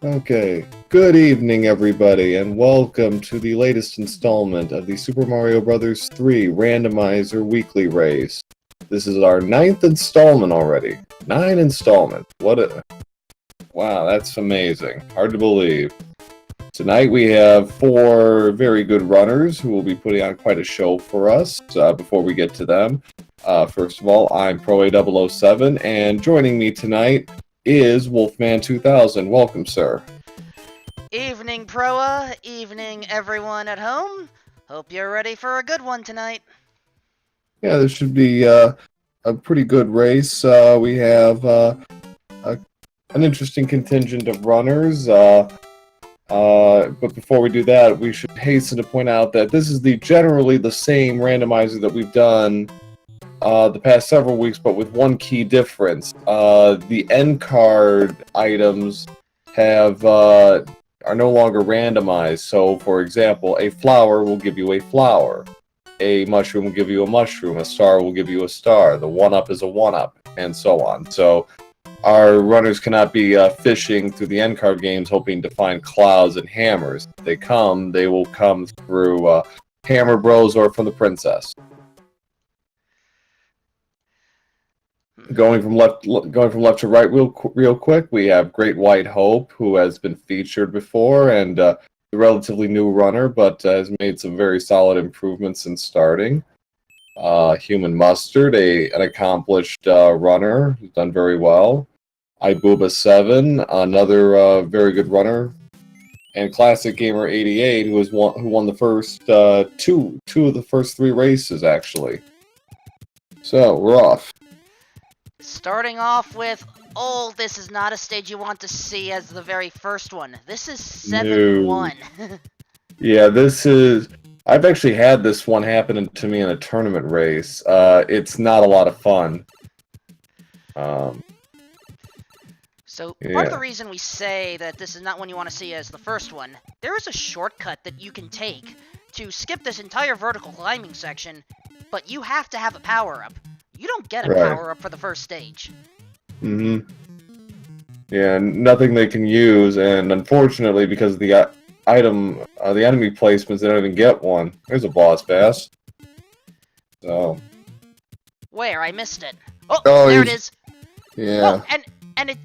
Okay, good evening everybody, and welcome to the latest installment of the Super Mario Bros. 3 Randomizer Weekly Race. This is our 9th installment already. 9 installments. Wow, that's amazing. Hard to believe. Tonight we have 4 very good runners who will be putting on quite a show for us. Before we get to them, first of all, I'm Pro-A007, and joining me tonight is Wolfman2000. Welcome, sir. Evening, Proa. Evening, everyone at home. Hope you're ready for a good one tonight. Yeah, this should be a pretty good race. We have an interesting contingent of runners. But before we do that, we should hasten to point out that this is generally the same randomizer that we've done the past several weeks, but with one key difference. The end card items are no longer randomized. So, for example, a flower will give you a flower. A mushroom will give you a mushroom. A star will give you a star. The one-up is a one-up, and so on. So, our runners cannot be fishing through the end card games hoping to find clouds and hammers. If they will come through Hammer Bros or from the Princess. Going from left to right real quick, we have Great White Hope, who has been featured before and a relatively new runner, but has made some very solid improvements since starting. Human Mustard, an accomplished runner who's done very well. Ibooba7, another very good runner, and Classic Gamer 88, who won the first two of the first 3 races actually. So we're off. Starting off with, this is not a stage you want to see as the very first one. This is 7-1. No. Yeah, this is... I've actually had this one happen to me in a tournament race. It's not a lot of fun. So, part of the reason we say that this is not one you want to see as the first one, there is a shortcut that you can take to skip this entire vertical climbing section, but you have to have a power-up. You don't get a power-up for the first stage. Mm-hmm. Yeah, nothing they can use, and unfortunately, because of the the enemy placements, they don't even get one. There's a boss bass. So. Where? I missed it. Oh, there it is. Yeah. Oh, and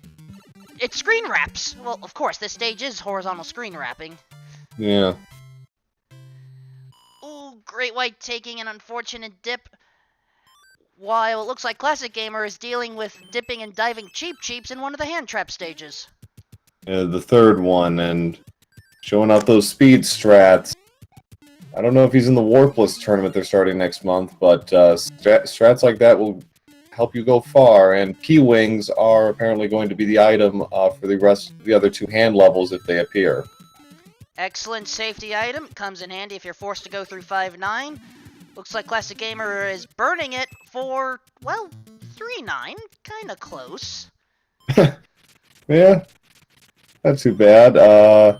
it screen wraps. Well, of course, this stage is horizontal screen wrapping. Yeah. Ooh, Great White taking an unfortunate dip. while it looks like Classic Gamer is dealing with dipping and diving cheeps in one of the hand trap stages. The third one, and showing out those speed strats. I don't know if he's in the Warpless tournament they're starting next month, but strats like that will help you go far, and P-Wings are apparently going to be the item for the other two hand levels if they appear. Excellent safety item. Comes in handy if you're forced to go through 5-9. Looks like Classic Gamer is burning it for, well, 3-9. Kinda close. Yeah, not too bad.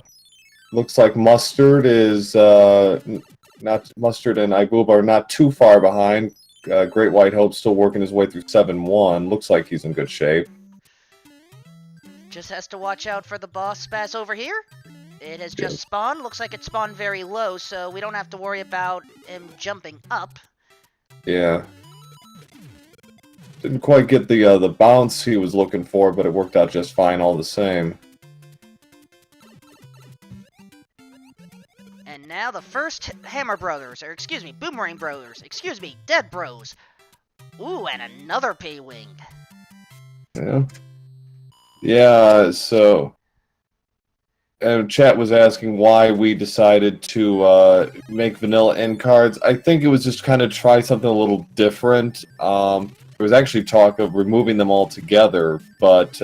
Looks like Mustard is not Mustard and Ibuba are not too far behind. Great White Hope still working his way through 7-1. Looks like he's in good shape. Just has to watch out for the boss Bass over here. It has just spawned. Looks like it spawned very low, so we don't have to worry about him jumping up. Yeah. Didn't quite get the bounce he was looking for, but it worked out just fine all the same. And now the first Hammer Brothers, or excuse me, Boomerang Brothers, excuse me, Dead Bros. Ooh, and another P-Wing. Yeah. Yeah, so... And chat was asking why we decided to make vanilla end cards. I think it was just kind of try something a little different. There was actually talk of removing them all together, but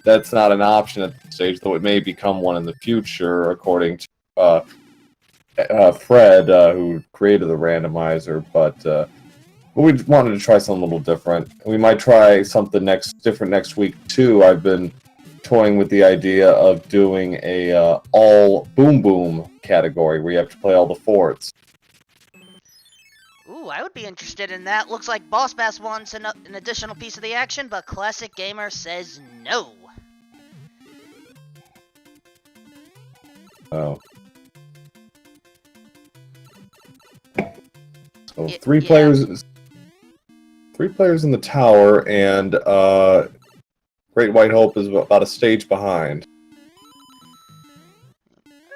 that's not an option at this stage, though it may become one in the future, according to Fred, who created the randomizer. But we wanted to try something a little different. We might try something different next week, too. I've been toying with the idea of doing a all boom boom category where you have to play all the forts. Ooh, I would be interested in that. Looks like Boss Bass wants an additional piece of the action, but Classic Gamer says no. Oh. So three players in the tower, and Great White Hope is about a stage behind.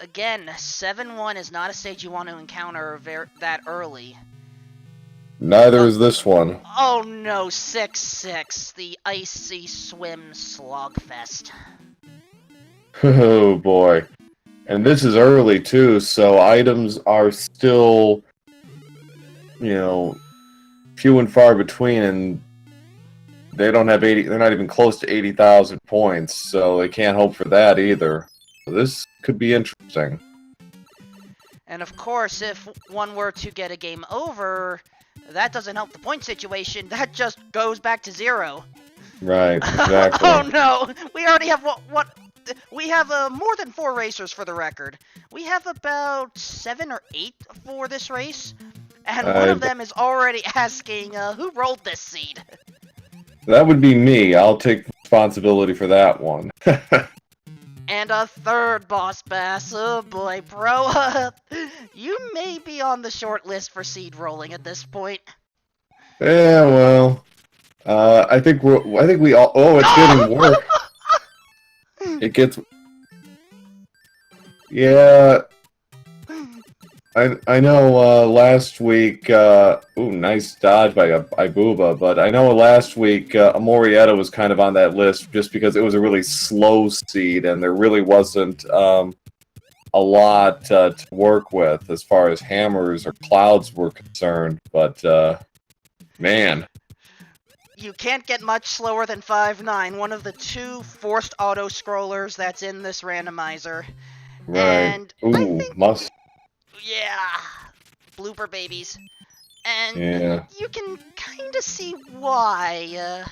Again, 7-1 is not a stage you want to encounter that early. Neither is this one. Oh no, 6-6, the icy swim slogfest. Oh boy. And this is early too, so items are still, you know, few and far between, and they don't have 80. They're not even close to 80,000 points, so they can't hope for that either. So this could be interesting. And of course, if one were to get a game over, that doesn't help the point situation. That just goes back to 0. Right. Exactly. Oh no! We already have what? We have more than 4 racers for the record. We have about 7 or 8 for this race, and one of them is already asking, "Who rolled this seed?" That would be me. I'll take responsibility for that one. And a third Boss Bass. Oh boy, bro. You may be on the short list for seed rolling at this point. Yeah, well, I think we all. Oh, it's getting worse. It gets. Yeah. I know last week, ooh, nice dodge by Ibuba, but I know last week Amorietta was kind of on that list just because it was a really slow seed and there really wasn't a lot to work with as far as hammers or clouds were concerned, but man. You can't get much slower than 5-9, one of the 2 forced auto-scrollers that's in this randomizer. Right. And ooh, must. Yeah, blooper babies. And yeah. You can kind of see why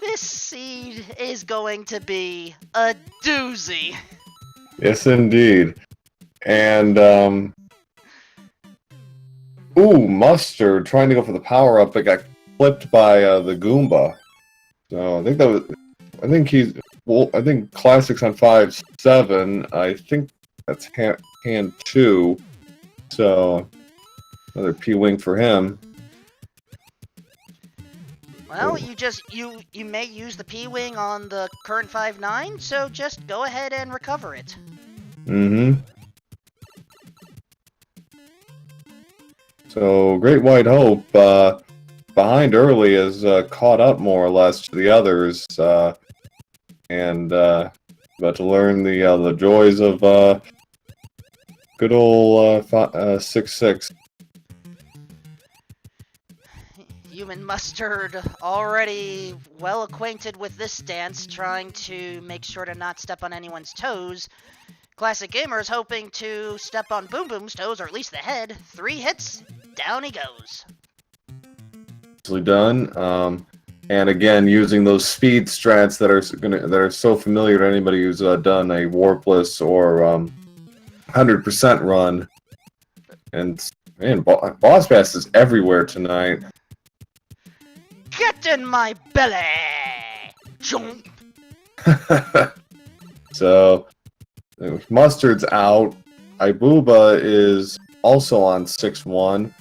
this seed is going to be a doozy. Yes, indeed. And, ooh, Mustard trying to go for the power-up, but got flipped by the Goomba. So I think that was... I think he's... Well, I think Classic's on 5-7. I think that's hand 2. So, another P-Wing for him. Well, you may use the P-Wing on the current 5-9, so just go ahead and recover it. Mm-hmm. So, Great White Hope, behind early has caught up more or less to the others, and about to learn the joys of good old 6-6. Human Mustard, already well acquainted with this dance, trying to make sure to not step on anyone's toes. Classic Gamer is hoping to step on Boom Boom's toes, or at least the head. 3 hits, down he goes. Done. And again, using those speed strats that are so familiar to anybody who's done a warpless or 100% run. And man, Boss Bass is everywhere tonight. Get in my belly! Jump! So, Mustard's out. Ibuba is also on 6-1.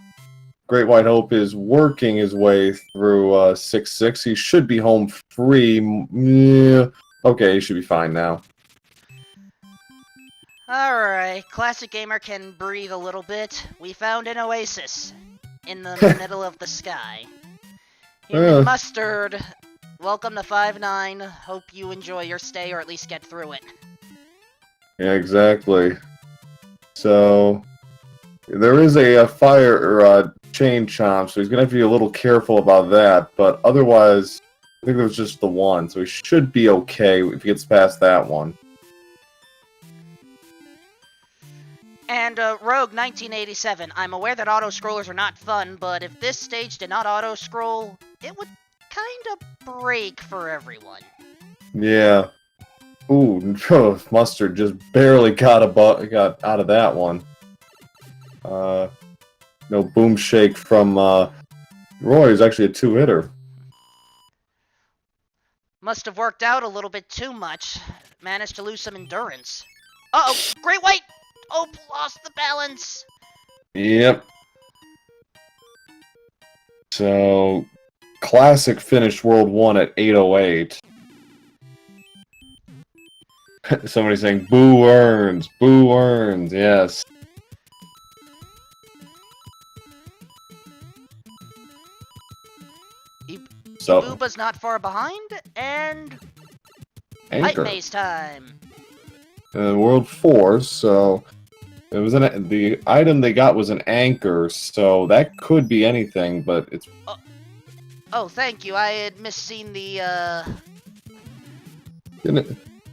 Great White Hope is working his way through 6-6. He should be home free. Yeah. Okay, he should be fine now. Alright, Classic Gamer can breathe a little bit. We found an oasis in the middle of the sky. Human Mustard, welcome to 5-9. Hope you enjoy your stay, or at least get through it. Yeah, exactly. So, there is a fire chain chomp, so he's going to have to be a little careful about that, but otherwise, I think there was just the one, so he should be okay if he gets past that one. And Rogue 1987, I'm aware that auto-scrollers are not fun, but if this stage did not auto-scroll, it would kind of break for everyone. Yeah. Ooh, Mustard just barely got out of that one. No boom shake from Roy is actually a 2-hitter. Must have worked out a little bit too much. Managed to lose some endurance. Uh-oh, Great White! Oh, lost the balance! Yep. So, Classic finished World 1 at 808. Somebody saying, boo earns, yes. Ibuba's not far behind, and... Light Anchor. Maze time! World 4, so... It was the item they got was an anchor, so that could be anything, but it's... Oh, thank you. I had misseen the,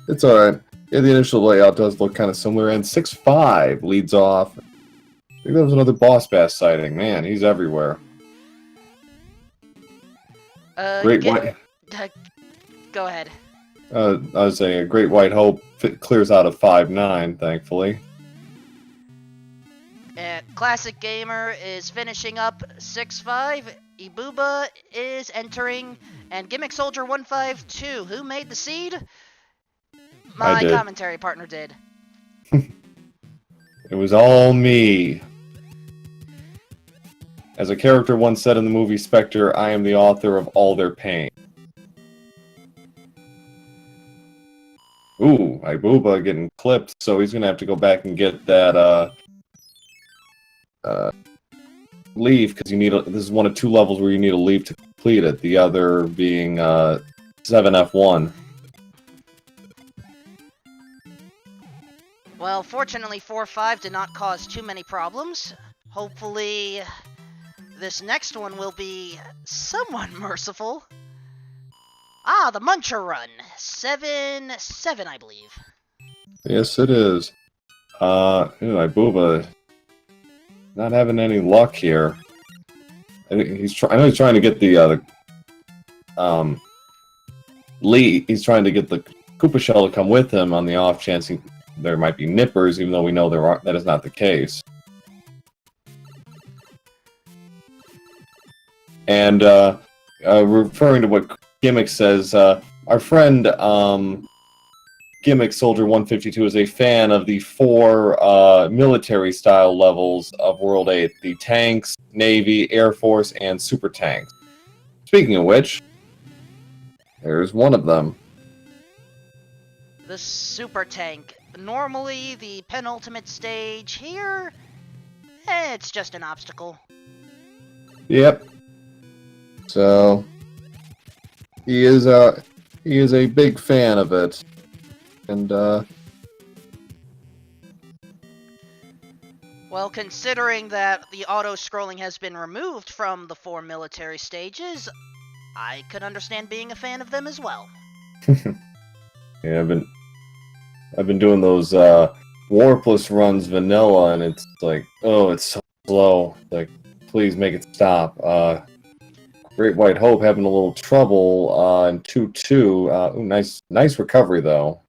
It's alright. Yeah, the initial layout does look kind of similar, and 6-5 leads off. I think that was another Boss Bass sighting. Man, he's everywhere. Great White... Go ahead. I was saying, a Great White Hope clears out of 5-9, thankfully. Classic Gamer is finishing up 6-5. Ibuba is entering, and Gimmick Soldier 152. Who made the seed? My commentary partner did. It was all me. As a character once said in the movie Spectre, I am the author of all their pain. Ooh, Ibuba getting clipped, so he's gonna have to go back and get that leave, because you need this is one of 2 levels where you need a leave to complete it, the other being 7F1. Well, fortunately 4-5 did not cause too many problems. Hopefully this next one will be somewhat merciful. Ah, the Muncher run. 7-7, I believe. Yes, it is. Ibuba not having any luck here. I know he's trying to get the Lee. He's trying to get the Koopa Shell to come with him on the off chance there might be nippers, even though we know that is not the case. And referring to what Gimmick says, our friend Gimmick Soldier 152 is a fan of the 4 military-style levels of World 8, the tanks, Navy, Air Force, and super tanks. Speaking of which, there's one of them. The super tank. Normally, the penultimate stage here, it's just an obstacle. Yep. So he is a big fan of it, and well, considering that the auto-scrolling has been removed from the 4 military stages, I could understand being a fan of them as well. yeah, I've been doing those warpless runs vanilla, and it's like, oh, it's so slow. Like, please make it stop. Great White Hope having a little trouble in 2-2. Ooh, nice recovery though.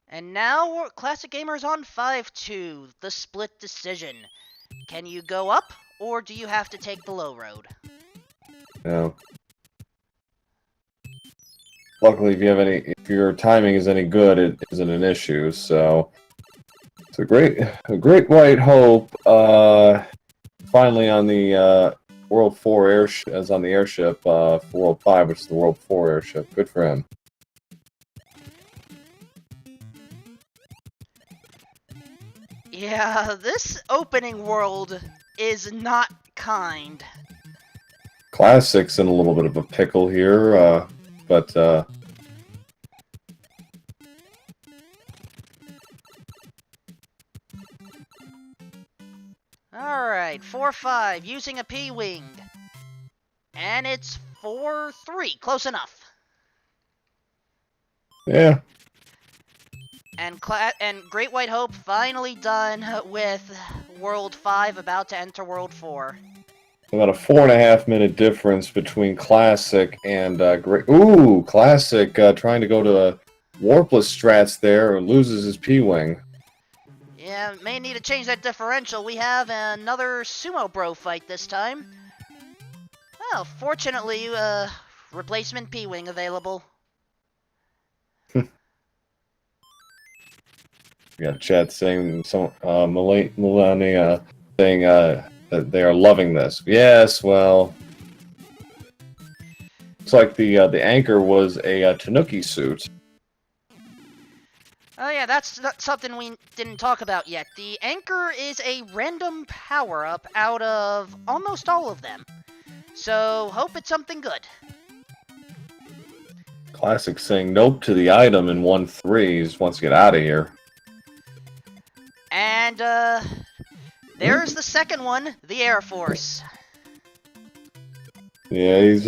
And now, Classic Gamer's on 5-2, the split decision. Can you go up, or do you have to take the low road? Yeah. Luckily, if your timing is any good, it isn't an issue. So it's a great White Hope. Finally on the World 4 airship, as on the airship for World 5, which is the World 4 airship. Good for him. Yeah, this opening world is not kind. Classic's in a little bit of a pickle here, but Alright, 4-5, using a P-Wing. And it's 4-3, close enough. yeah. And Great White Hope finally done with World 5, about to enter World 4. About a 4.5-minute difference between Classic and Great. Ooh, Classic trying to go to warpless strats there, loses his P-Wing. Yeah, may need to change that differential. We have another Sumo Bro fight this time. Well, fortunately, replacement P-Wing available. We got chat saying Melania saying that they are loving this. Yes, well, looks like the anchor was a Tanuki suit. Oh yeah, that's something we didn't talk about yet. The anchor is a random power-up out of almost all of them. So, hope it's something good. Classic saying nope to the item in 1-3. He just wants to get out of here. And, there's the second one, the Air Force. Yeah, he's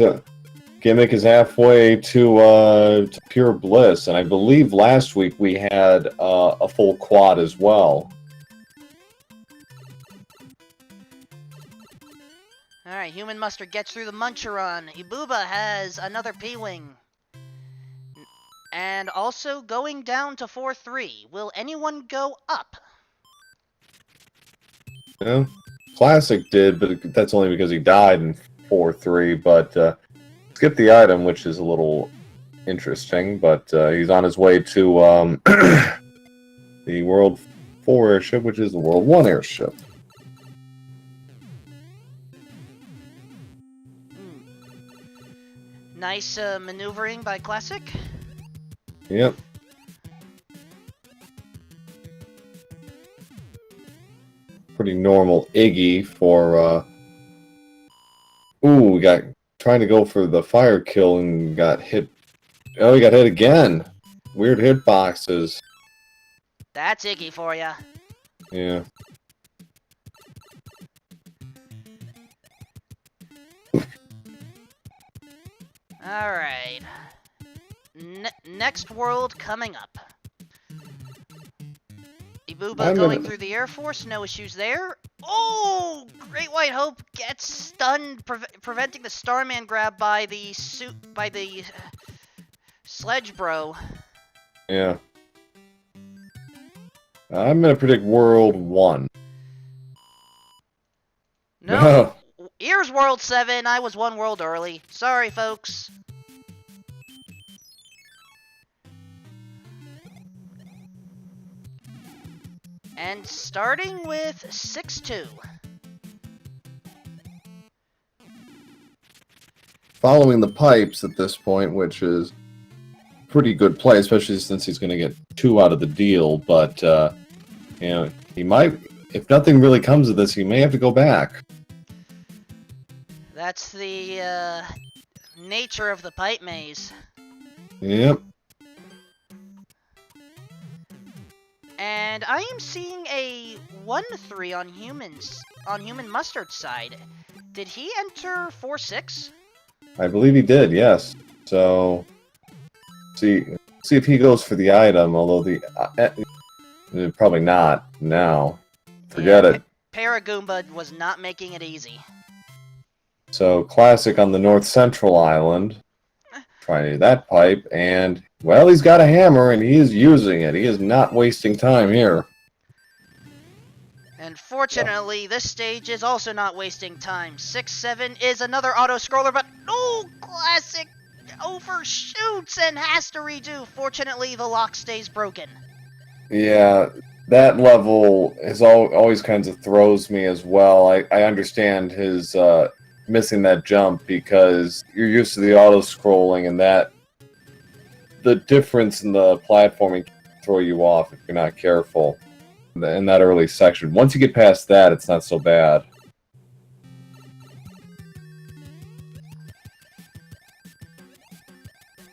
gimmick is halfway to pure bliss, and I believe last week we had a full quad as well. Alright, Human Mustard gets through the Muncheron. Ibuba has another P-Wing. And also going down to 4-3. Will anyone go up? Yeah, Classic did, but that's only because he died in 4-3, but skip the item, which is a little interesting, but he's on his way to the World 4 airship, which is the World 1 airship. Nice maneuvering by Classic. Yep. Pretty normal Iggy for ooh, we got trying to go for the fire kill and got hit. Oh, he got hit again. Weird hitboxes. That's Iggy for ya. Yeah. Alright. Next world coming up. Ibuba going through the Air Force, no issues there. Oh! Great White Hope gets stunned, preventing the Starman grab by the Sledge Bro. Yeah. I'm gonna predict World 1. No. Here's World 7. I was one world early. Sorry, folks. And starting with 6-2. Following the pipes at this point, which is pretty good play, especially since he's going to get 2 out of the deal. But, you know, he might, if nothing really comes of this, he may have to go back. That's the nature of the pipe maze. Yep. And I am seeing a 1-3 on human mustard's side. Did he enter 4-6? I believe he did, yes. So, see if he goes for the item, although probably not now. Forget it. Paragoomba was not making it easy. So, Classic on the North Central Island. Try that pipe, and, well, he's got a hammer, and he is using it. He is not wasting time here. And fortunately, this stage is also not wasting time. 6-7 is another auto-scroller, but Classic overshoots and has to redo. Fortunately, the lock stays broken. Yeah, that level is always kinds of throws me as well. I understand his missing that jump because you're used to the auto-scrolling, and the difference in the platforming can throw you off if you're not careful in that early section. Once you get past that, it's not so bad.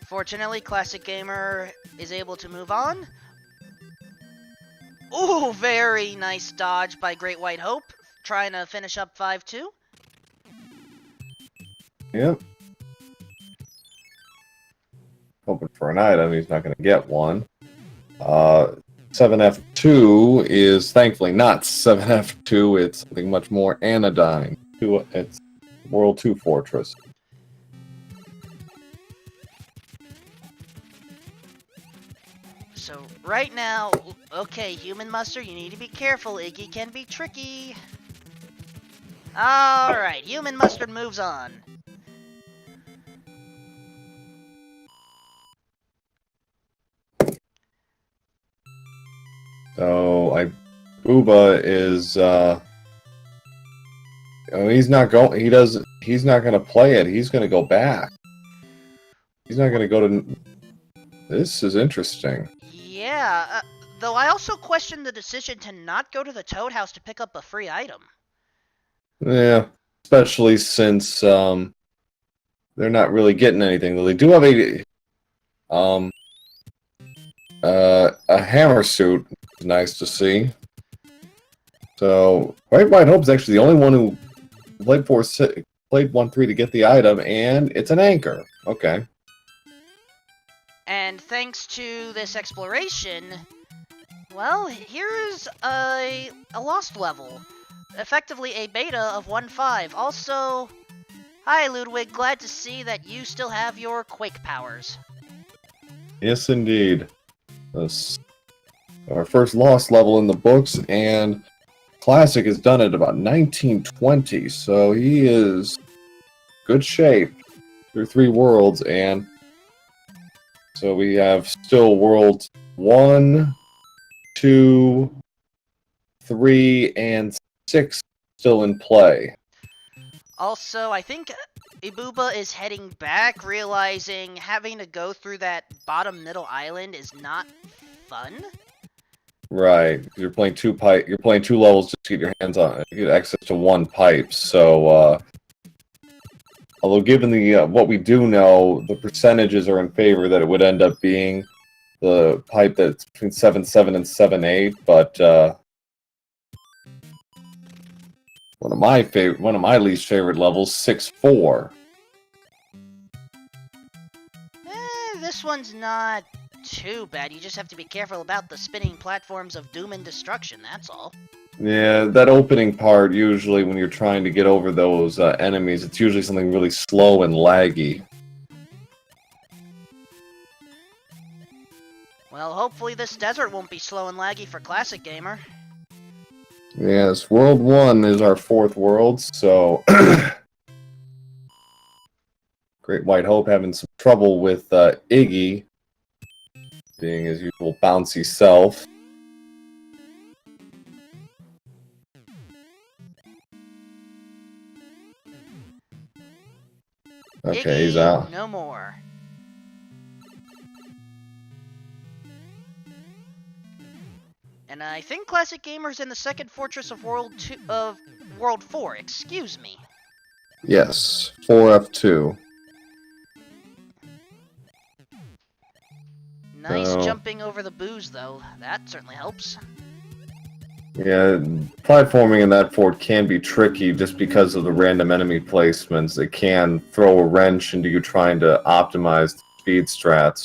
Fortunately, Classic Gamer is able to move on. Ooh, very nice dodge by Great White Hope, trying to finish up 5-2. Yep. Hoping for an item, he's not going to get one. 7F2 is thankfully not 7F2, it's something much more anodyne. It's World 2 Fortress. So, right now, okay, Human Mustard, you need to be careful. Iggy can be tricky. Alright, Human Mustard moves on. So, Booba is, he's not gonna play it, he's gonna go back. He's not gonna go to... This is interesting. Yeah, though I also question the decision to not go to the Toad House to pick up a free item. Yeah, especially since, they're not really getting anything. Though they do have a hammer suit. Nice to see. So, Great White Hope's actually the only one who played 1-3 to get the item, and it's an anchor. Okay. And thanks to this exploration, well, here's a lost level. Effectively a beta of 1.5. Also, hi Ludwig, glad to see that you still have your Quake powers. Yes, indeed. Our first lost level in the books, and Classic has done it about 1920, so he is good shape through 3 worlds, and so we have still worlds 1, 2, 3, and 6 still in play. Also, I think Ibuba is heading back, realizing having to go through that bottom middle island is not fun. Right, you're playing 2 levels just to get your hands on it, get access to 1 pipe. So, although given the what we do know, the percentages are in favor that it would end up being the pipe that's between 7-7 and 7-8, but one of my least favorite levels, 6-4. This one's not too bad. You just have to be careful about the spinning platforms of doom and destruction, that's all. Yeah, that opening part, usually when you're trying to get over those enemies, it's usually something really slow and laggy. Well, hopefully this desert won't be slow and laggy for Classic Gamer. Yes, World 1 is our 4th world, so... Great White Hope having some trouble with Iggy, being his usual bouncy self. Okay, Iggy, he's out. No more. And I think Classic Gamer's in the second fortress of World 4, excuse me. Yes, 4F2. Nice jumping over the booze, though. That certainly helps. Yeah, platforming in that fort can be tricky just because of the random enemy placements. It can throw a wrench into you trying to optimize the speed strats.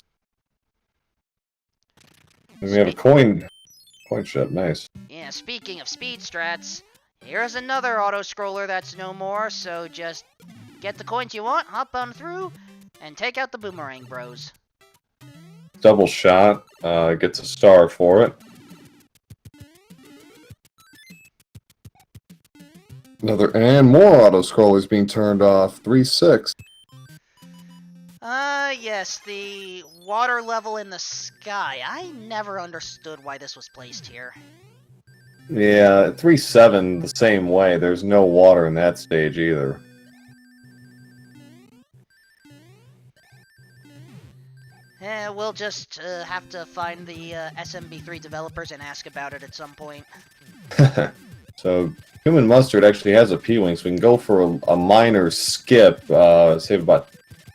And we have a coin ship, nice. Yeah, speaking of speed strats, here's another auto-scroller that's no more, so just get the coins you want, hop on through, and take out the boomerang bros. Double shot, gets a star for it. And more auto-scrollers being turned off, 3-6. Yes, the water level in the sky. I never understood why this was placed here. Yeah, 3-7 the same way. There's no water in that stage either. We'll just have to find the smb3 developers and ask about it at some point. So, Human Mustard actually has a P-Wing, so we can go for a minor skip, save about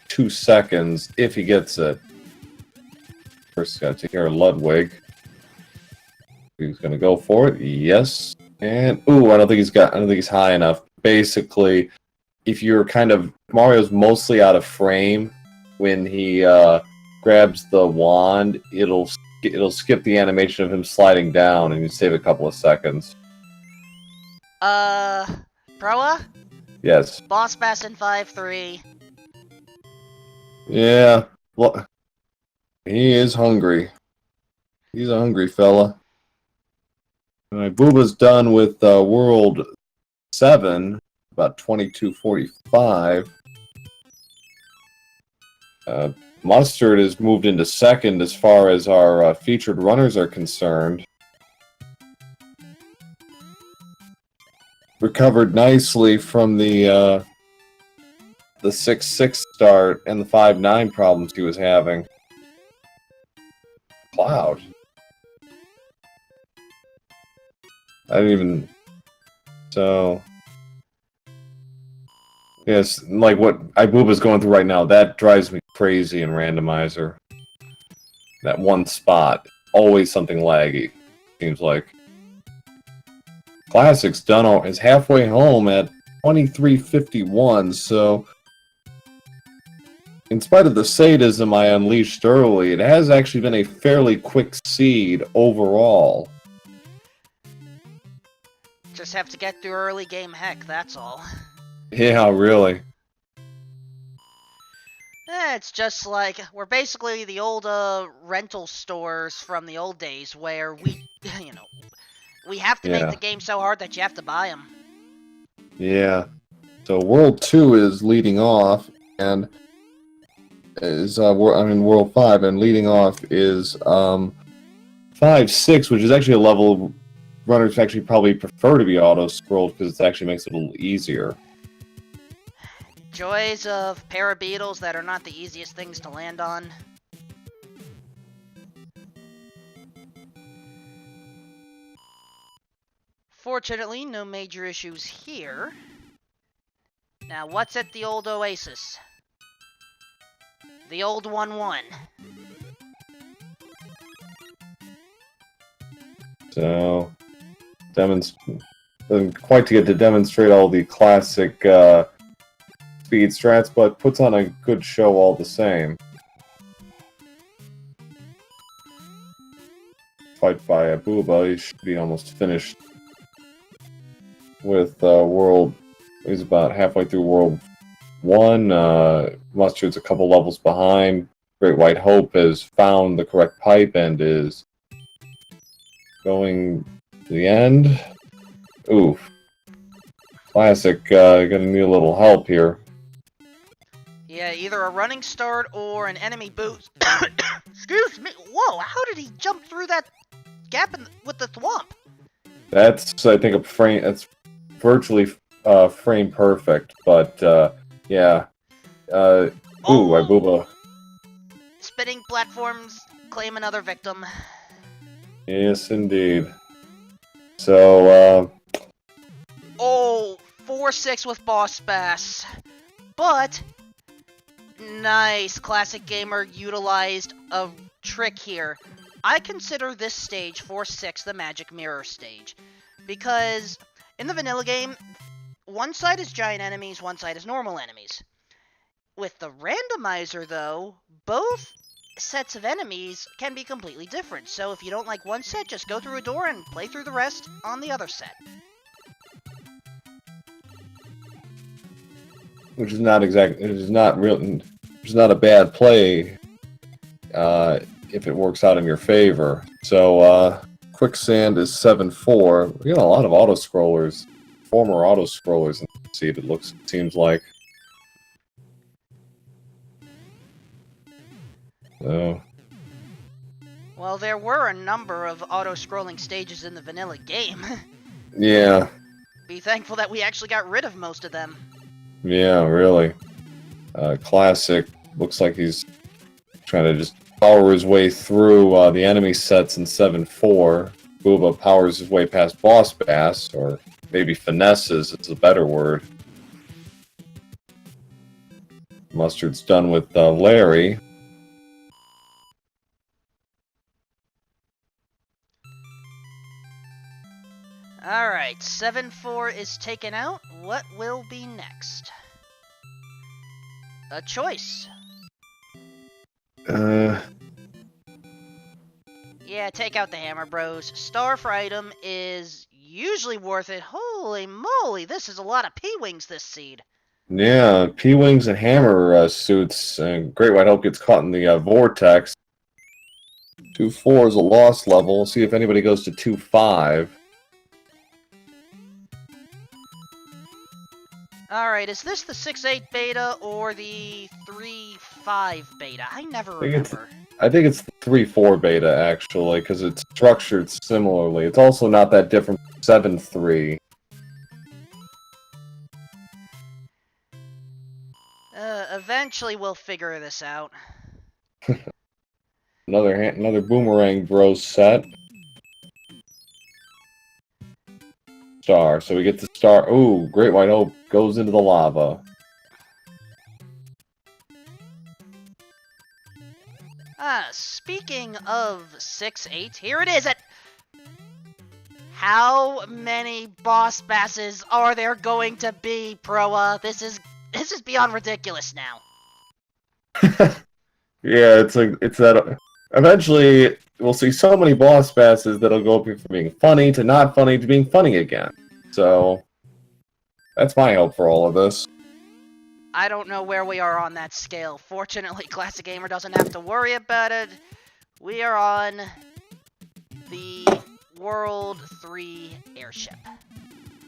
2 seconds if he gets it. First, gotta take care of Ludwig. He's gonna go for it. Yes. And ooh, I don't think he's high enough. Basically, if you're Mario's mostly out of frame when he grabs the wand, it'll skip the animation of him sliding down, and you save a couple of seconds. Proa? Yes. Boss Bass in 5-3. Yeah. Well, he is hungry. He's a hungry fella. Alright, Booba's done with World 7, about 22:45. Mustard is moved into second as far as our featured runners are concerned. Recovered nicely from the 6-6 start and the 5-9 problems he was having. Cloud. I didn't even... So... Yes, like what Ibuba's going through right now, that drives me crazy in Randomizer. That one spot. Always something laggy, seems like. Classic's done is halfway home at 23:51, so... In spite of the sadism I unleashed early, it has actually been a fairly quick seed overall. Just have to get through early game heck, that's all. Yeah, really. It's just like, we're basically the old rental stores from the old days where we, we have to make the game so hard that you have to buy them. Yeah. So World 2 is leading off, and is World 5, and leading off is 5-6, which is actually a level runners actually probably prefer to be auto-scrolled because it actually makes it a little easier. Joys of parabeetles that are not the easiest things to land on. Fortunately, no major issues here. Now, what's at the old Oasis? The old 1-1. So, doesn't quite to get to demonstrate all the classic speed strats, but puts on a good show all the same. Fight by Abuba, he should be almost finished with World. He's about halfway through World 1. Mustard's a couple levels behind. Great White Hope has found the correct pipe and is going to the end. Oof. Classic, gonna need a little help here. Yeah, either a running start or an enemy boost. Excuse me. Whoa, how did he jump through that gap with the thwomp? That's, I think, a frame. That's virtually frame perfect. But yeah. Ibuba. Spinning platforms claim another victim. Yes, indeed. So. 4 4-6 with Boss Bass. But, nice. Classic Gamer utilized a trick here. I consider this stage 4-6 the Magic Mirror stage. Because, in the vanilla game, one side is giant enemies, one side is normal enemies. With the randomizer, though, both sets of enemies can be completely different. So if you don't like one set, just go through a door and play through the rest on the other set. Which is not a bad play if it works out in your favor. So Quicksand is 7-4. We got a lot of auto-scrollers, former auto-scrollers in the seed, it seems like. So. Well, there were a number of auto-scrolling stages in the vanilla game. Yeah. Be thankful that we actually got rid of most of them. Yeah, really. Classic looks like he's trying to just power his way through the enemy sets in 7-4. Booba powers his way past Boss Bass, or maybe finesses is a better word. Mustard's done with Larry. Alright, 7-4 is taken out. What will be next? A choice. Yeah, take out the hammer, bros. Star for item is usually worth it. Holy moly, this is a lot of P-Wings this seed. Yeah, P-Wings and hammer suits. Great White Hope gets caught in the vortex. 2-4 is a loss level. We'll see if anybody goes to 2-5. Alright, is this the 6-8 beta or the 3-5 beta? I never remember. I think it's the 3-4 beta, actually, because it's structured similarly. It's also not that different from 7-3. Eventually we'll figure this out. Another Boomerang Bros set. Star. So we get the star. Ooh, Great White Hope goes into the lava. Speaking of 6-8, here it is. How many Boss Basses are there going to be, Proa? This is beyond ridiculous now. Yeah, it's that. Eventually, we'll see so many Boss Basses that'll go from being funny to not funny to being funny again. So, that's my hope for all of this. I don't know where we are on that scale. Fortunately, Classic Gamer doesn't have to worry about it. We are on the World 3 airship.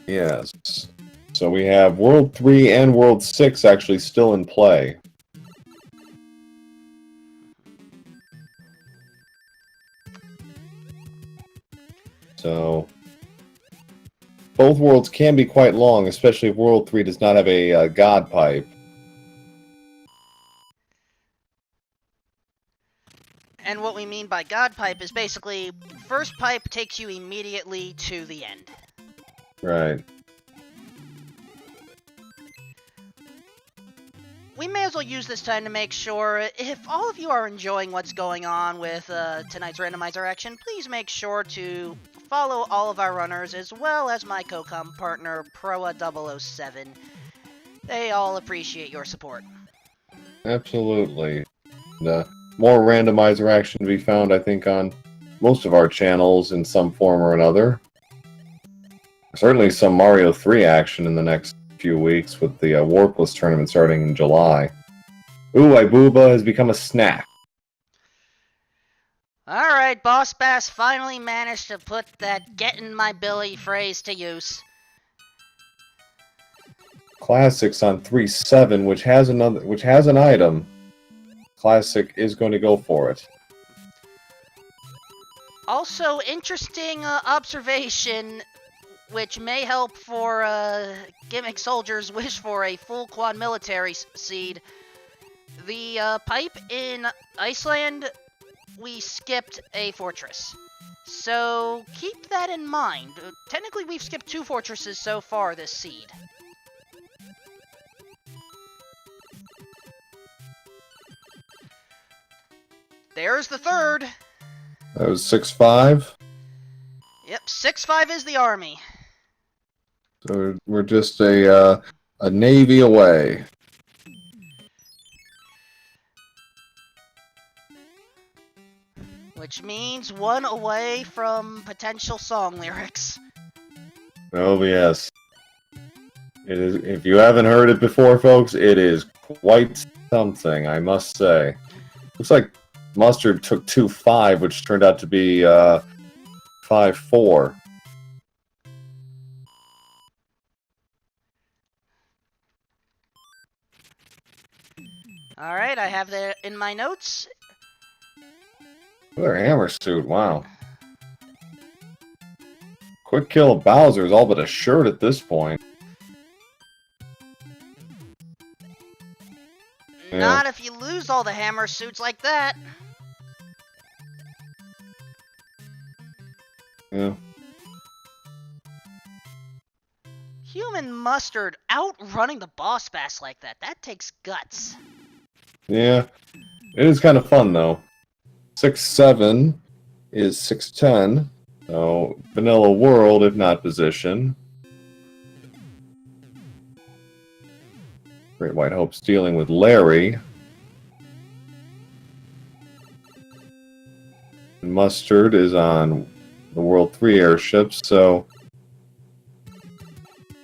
Yes. So we have World 3 and World 6 actually still in play. So, both worlds can be quite long, especially if World 3 does not have a God Pipe. And what we mean by God Pipe is basically, first pipe takes you immediately to the end. Right. We may as well use this time to make sure, if all of you are enjoying what's going on with tonight's randomizer action, please make sure to follow all of our runners, as well as my co-com partner, Proa007. They all appreciate your support. Absolutely. More randomizer action to be found, I think, on most of our channels in some form or another. Certainly some Mario 3 action in the next few weeks with the Warpless tournament starting in July. Ooh, Ibooba has become a snack. Alright, Boss Bass finally managed to put that get in my belly phrase to use. Classics on 3-7, which has an item. Classic is going to go for it. Also, interesting observation, which may help for Gimmick Soldiers wish for a full quad military seed. The pipe in Iceland, we skipped a fortress. So keep that in mind. Technically, we've skipped 2 fortresses so far this seed. There's the third. That was 6-5. Yep, 6-5 is the Army. So we're just a Navy away. Which means 1 away from potential song lyrics. Oh yes. It is. If you haven't heard it before, folks, it is quite something, I must say. Looks like Mustard took 2-5, which turned out to be 5-4. Alright, I have that in my notes. Their hammer suit, wow. Quick kill of Bowser is all but a shirt at this point. Not if you lose all the hammer suits like that. Yeah. Human Mustard outrunning the boss bass like that. That takes guts. Yeah. It is kind of fun, though. 6-7 is 6-10. So, vanilla world, if not position. Great White Hope's dealing with Larry. Mustard is on the World 3 airship, so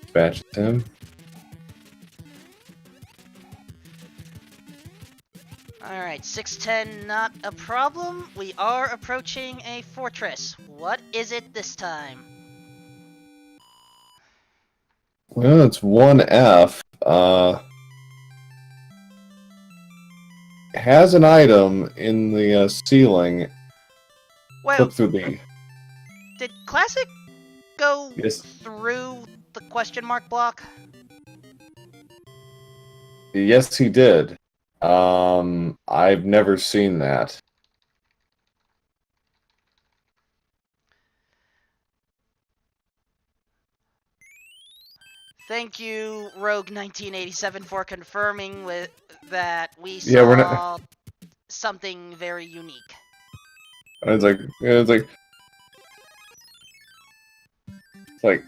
dispatches him. Alright, 6-10, not a problem. We are approaching a fortress. What is it this time? Well, it's 1F. Has an item in the ceiling. Well, Flip through the... did Classic go Yes. through the question mark block? Yes, he did. I've never seen that. Thank you, Rogue1987, for confirming with that we saw Yeah, we're not... something very unique. It's like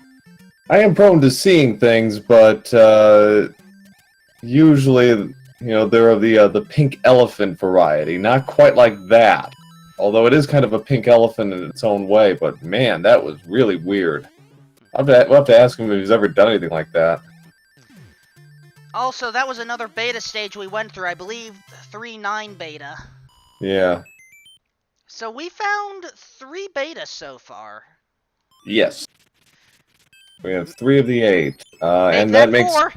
I am prone to seeing things, but usually, they're of the pink elephant variety. Not quite like that, although it is kind of a pink elephant in its own way. But man, that was really weird. We'll have to ask him if he's ever done anything like that. Also, that was another beta stage we went through, I believe 3.9 beta. Yeah. So we found 3 betas so far. Yes. We have 3 of the 8. And that that makes 4.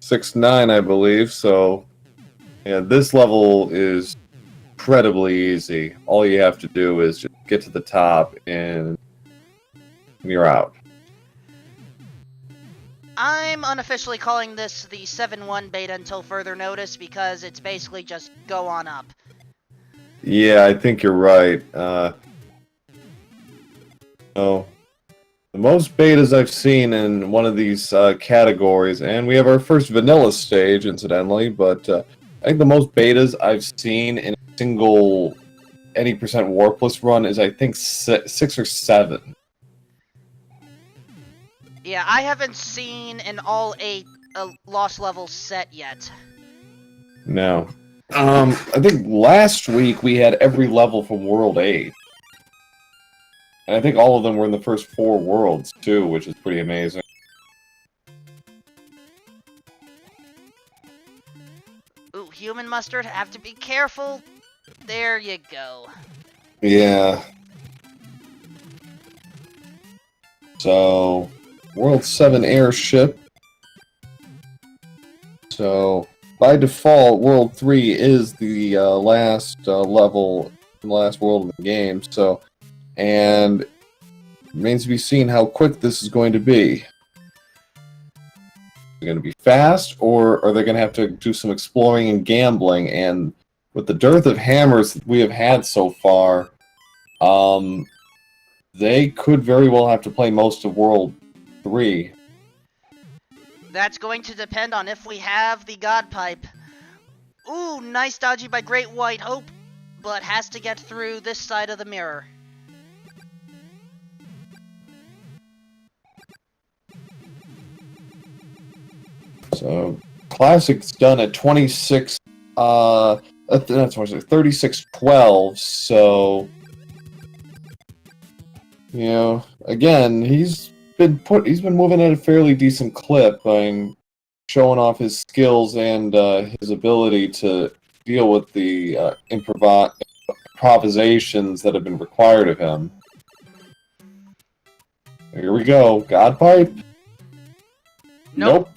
6-9, I believe. So, yeah, this level is incredibly easy. All you have to do is just get to the top and you're out. I'm unofficially calling this the 7.1 beta until further notice because it's basically just go on up. Yeah, I think you're right. The most betas I've seen in one of these categories, and we have our first vanilla stage, incidentally, but I think the most betas I've seen in a single any percent warpless run is, I think, 6 or 7. Yeah, I haven't seen an all 8 lost levels set yet. No. I think last week we had every level from World 8. And I think all of them were in the first 4 worlds, too, which is pretty amazing. Ooh, Human Mustard, have to be careful. There you go. Yeah. So, World 7 airship. So, by default, World 3 is the last level, the last world of the game, so... And it remains to be seen how quick this is going to be. Is it going to be fast, or are they going to have to do some exploring and gambling? And with the dearth of hammers we have had so far, they could very well have to play most of World 3. That's going to depend on if we have the God Pipe. Ooh, nice dodgy by Great White Hope. but has to get through this side of the mirror. So, Classic's done at 26, not 26, 36-12, so, you know, again, he's been moving at a fairly decent clip, showing off his skills and his ability to deal with the improvisations that have been required of him. Here we go, God Pipe? Nope.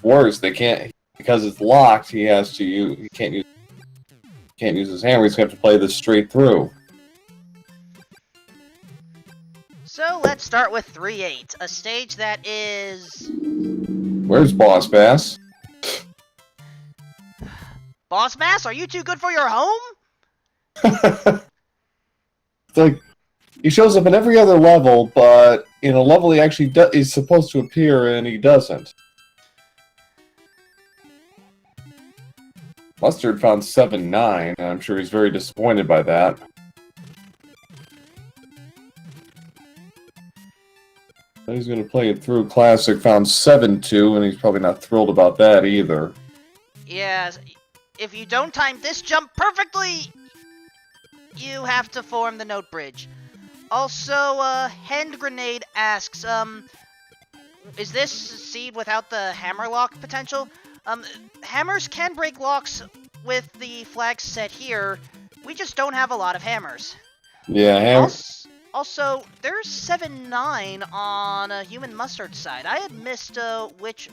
Worse, they can't, because it's locked. He can't use his hammer. He's gonna have to play this straight through. So let's start with 3-8, a stage that is... Where's Boss Bass? Boss Bass, are you too good for your home? It's like, he shows up in every other level, but in a level he actually is supposed to appear and he doesn't. Mustard found 7-9, and I'm sure he's very disappointed by that. He's going to play it through. Classic found 7-2, and he's probably not thrilled about that either. Yeah, if you don't time this jump perfectly, you have to form the note bridge. Also, Hand Grenade asks, is this seed without the hammer lock potential? Hammers can break locks with the flags set here. We just don't have a lot of hammers. Yeah, hammers. Also, there's 7-9 on Human Mustard's side. I had missed which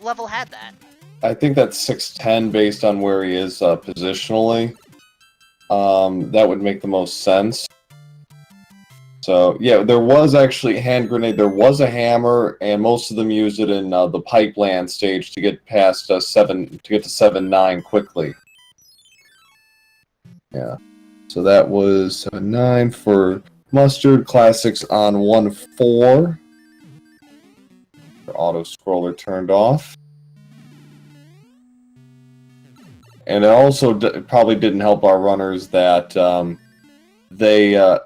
level had that. I think that's 6-10 based on where he is positionally. That would make the most sense. So, yeah, there was actually Hand Grenade. There was a hammer, and most of them used it in the Pipeland stage to get past to get to 7-9 quickly. Yeah. So that was 7-9 for Mustard. Classics on 1-4. Auto scroller turned off. And it also probably didn't help our runners that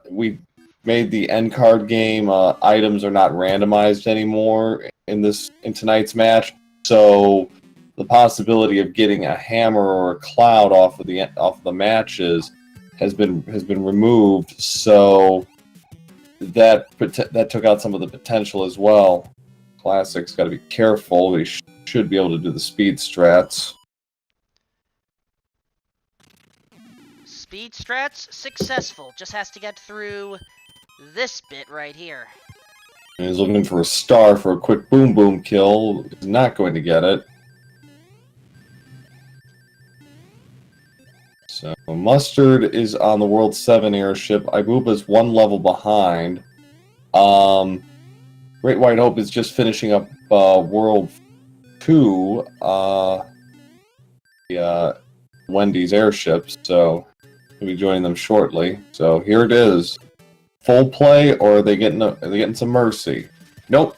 we made the end card game items are not randomized anymore in tonight's match. So the possibility of getting a hammer or a cloud off of the matches has been removed. So that took out some of the potential as well. Classic's got to be careful. We should be able to do the speed strats. Speed strats successful. Just has to get through this bit right here. And he's looking for a star for a quick boom boom kill. He's not going to get it. So Mustard is on the World 7 airship. Ibuba's one level behind. Great White Hope is just finishing up World 2. Wendy's airships, so we'll be joining them shortly. So here it is. Full play, or are they getting some mercy? Nope.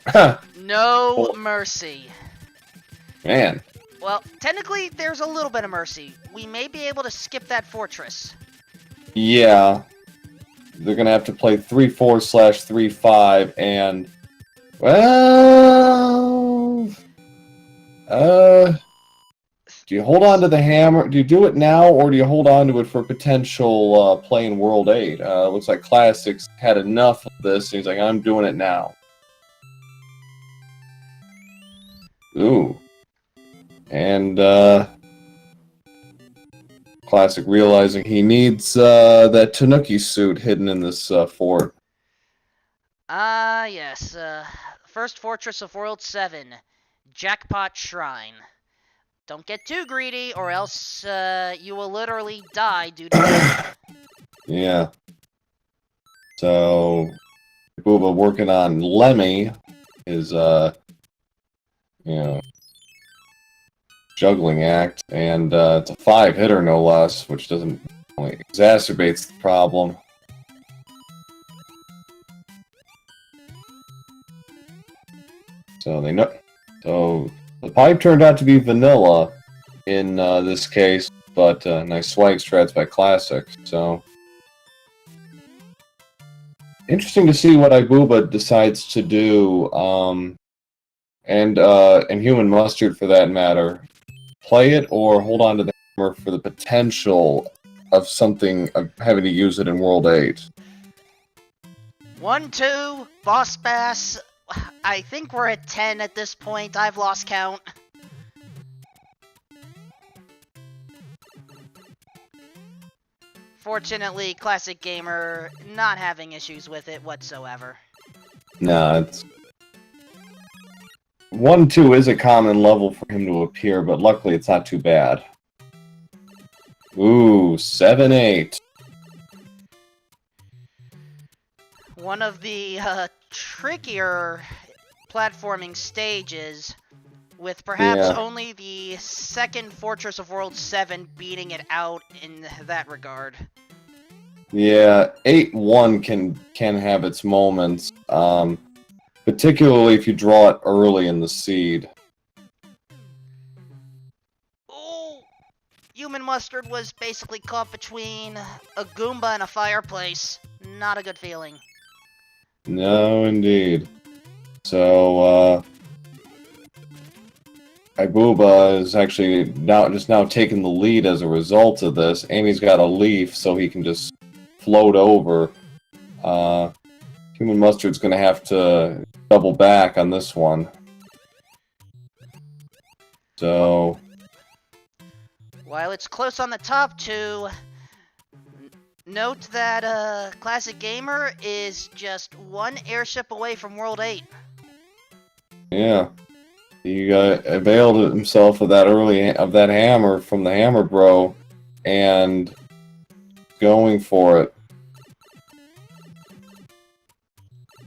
No mercy. Man. Well, technically, there's a little bit of mercy. We may be able to skip that fortress. Yeah. They're gonna have to play 3-4/3-5, and well, do you hold on to the hammer? Do you do it now, or do you hold on to it for potential play in World 8? Looks like Classics had enough of this, and he's like, I'm doing it now. Ooh. And Classic realizing he needs that Tanuki suit hidden in this fort. Yes. First fortress of World 7. Jackpot Shrine. Don't get too greedy, or else you will literally die due to death. Yeah. So, Booba working on Lemmy, his, juggling act, and it's a 5-hitter no less, which doesn't only exacerbates the problem. So the pipe turned out to be vanilla in this case. but nice swag strats by Classic. So interesting to see what Ibuba decides to do, and Human Mustard for that matter. Play it or hold on to the hammer for the potential of having to use it in World 8. 1-2, Boss Bass. I think we're at 10 at this point. I've lost count. Fortunately, Classic Gamer not having issues with it whatsoever. Nah, it's 1-2 is a common level for him to appear, but luckily it's not too bad. Ooh, 7-8. One of the trickier platforming stages, with perhaps only the second Fortress of World 7 beating it out in that regard. Yeah, 8-1 can have its moments, particularly if you draw it early in the seed. Ooh! Human Mustard was basically caught between a Goomba and a fireplace. Not a good feeling. No, indeed. So, Ibuba is actually now taking the lead as a result of this, and he's got a leaf, so he can just float over. Human Mustard's going to have to double back on this one. So, while it's close on the top two, note that Classic Gamer is just one airship away from World 8. yeah. He availed himself of that hammer from the Hammer Bro, and going for it.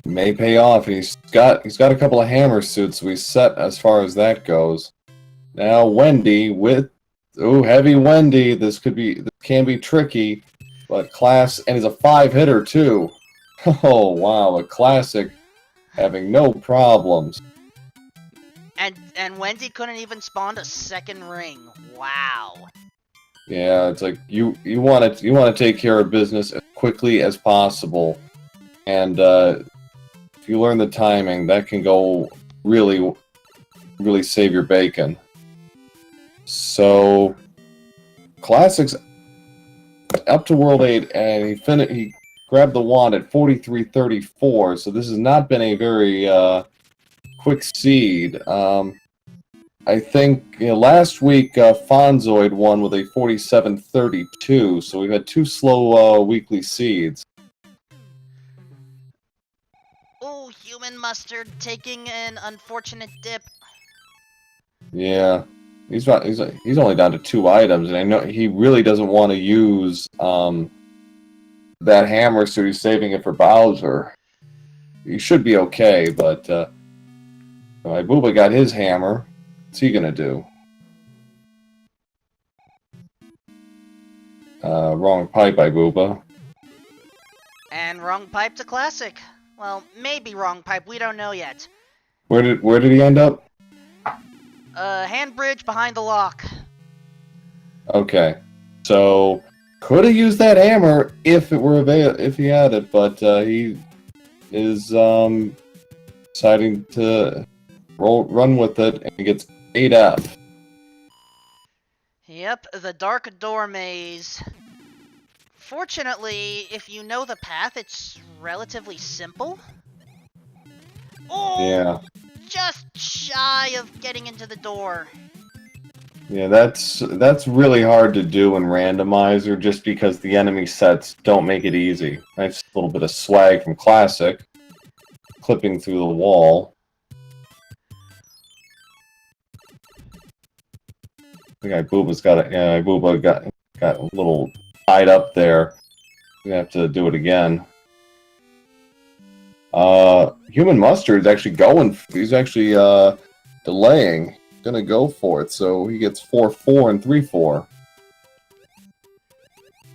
May pay off. He's got a couple of hammer suits, so he's set as far as that goes. Now Wendy with heavy Wendy. This can be tricky, but and he's a 5-hitter too. Oh wow, a Classic having no problems. And Wendy couldn't even spawn a second ring. Wow. Yeah, it's like you want to take care of business as quickly as possible, and if you learn the timing, that can go really, really save your bacon. So, Classic's up to World 8, and he grabbed the wand at 43.34. So this has not been a very quick seed. I think last week Fonzoid won with a 47.32, so we've had two slow weekly seeds. Oh, Human Mustard taking an unfortunate dip. Yeah, he's only down to 2 items, and I know he really doesn't want to use that hammer, so he's saving it for Bowser. He should be okay, but Ibuba got his hammer. What's he gonna do? Wrong pipe, Ibuba. And wrong pipe to Classic. Well, maybe wrong pipe. We don't know yet. Where did he end up? Hand bridge behind the lock. Okay, so could have used that hammer if he had it, but he is deciding to run with it, and he gets 8F. Yep, the Dark Door Maze. Fortunately, if you know the path, it's relatively simple. Oh! Yeah. Just shy of getting into the door. Yeah, that's really hard to do in Randomizer, just because the enemy sets don't make it easy. Nice little bit of swag from Classic, clipping through the wall. I think Ibuba's Ibuba got a little tied up there. We have to do it again. Human Mustard's actually going. He's actually delaying. Gonna go for it. So he gets 4-4 and 3-4.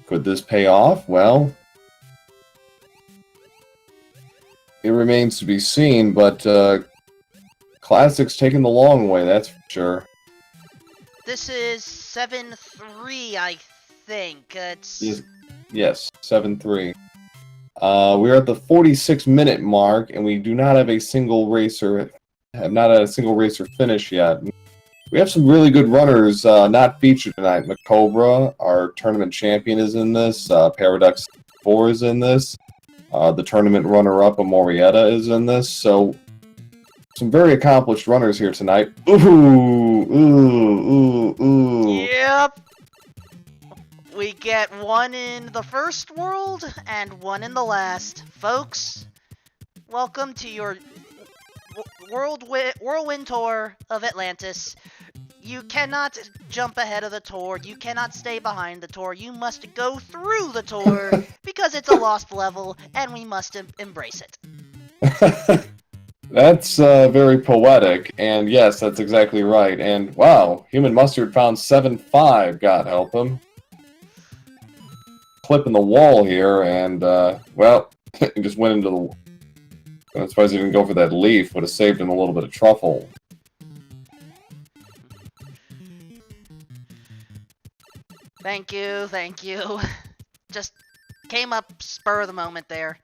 Could this pay off? Well, it remains to be seen. But Classic's taking the long way. That's for sure. This is 7-3, I think. Yes, 7-3. We're at the 46-minute mark, and we do not have a single racer. Have not had a single racer finish yet. We have some really good runners not featured tonight. Macobra, our tournament champion, is in this. Paradox 4 is in this. The tournament runner-up, Amorietta, is in this. So, some very accomplished runners here tonight. Ooh. Yep. We get one in the first world and one in the last. Folks, welcome to your whirlwind tour of Atlantis. You cannot jump ahead of the tour. You cannot stay behind the tour. You must go through the tour because it's a lost level and we must embrace it. That's very poetic, and yes, that's exactly right. And wow, Human Mustard found 7-5, God help him. Clip in the wall here, and well, he just went into the... I'm surprised he didn't go for that leaf. Would have saved him a little bit of truffle. Thank you. Just came up spur of the moment there.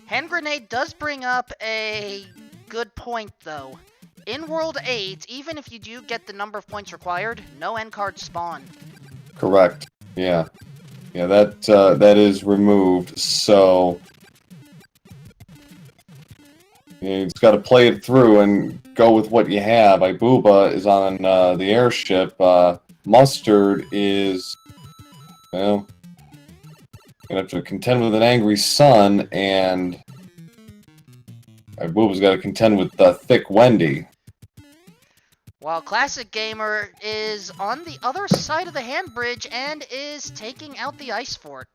Hand Grenade does bring up a good point, though. In World 8, even if you do get the number of points required, no end cards spawn. Correct. Yeah. Yeah, that is removed, so... You just got to play it through and go with what you have. Ibuba is on the airship. Mustard is, well, gonna have to contend with an angry sun, and Ibuba's got to contend with Thick Wendy. While Classic Gamer is on the other side of the hand bridge and is taking out the ice fort.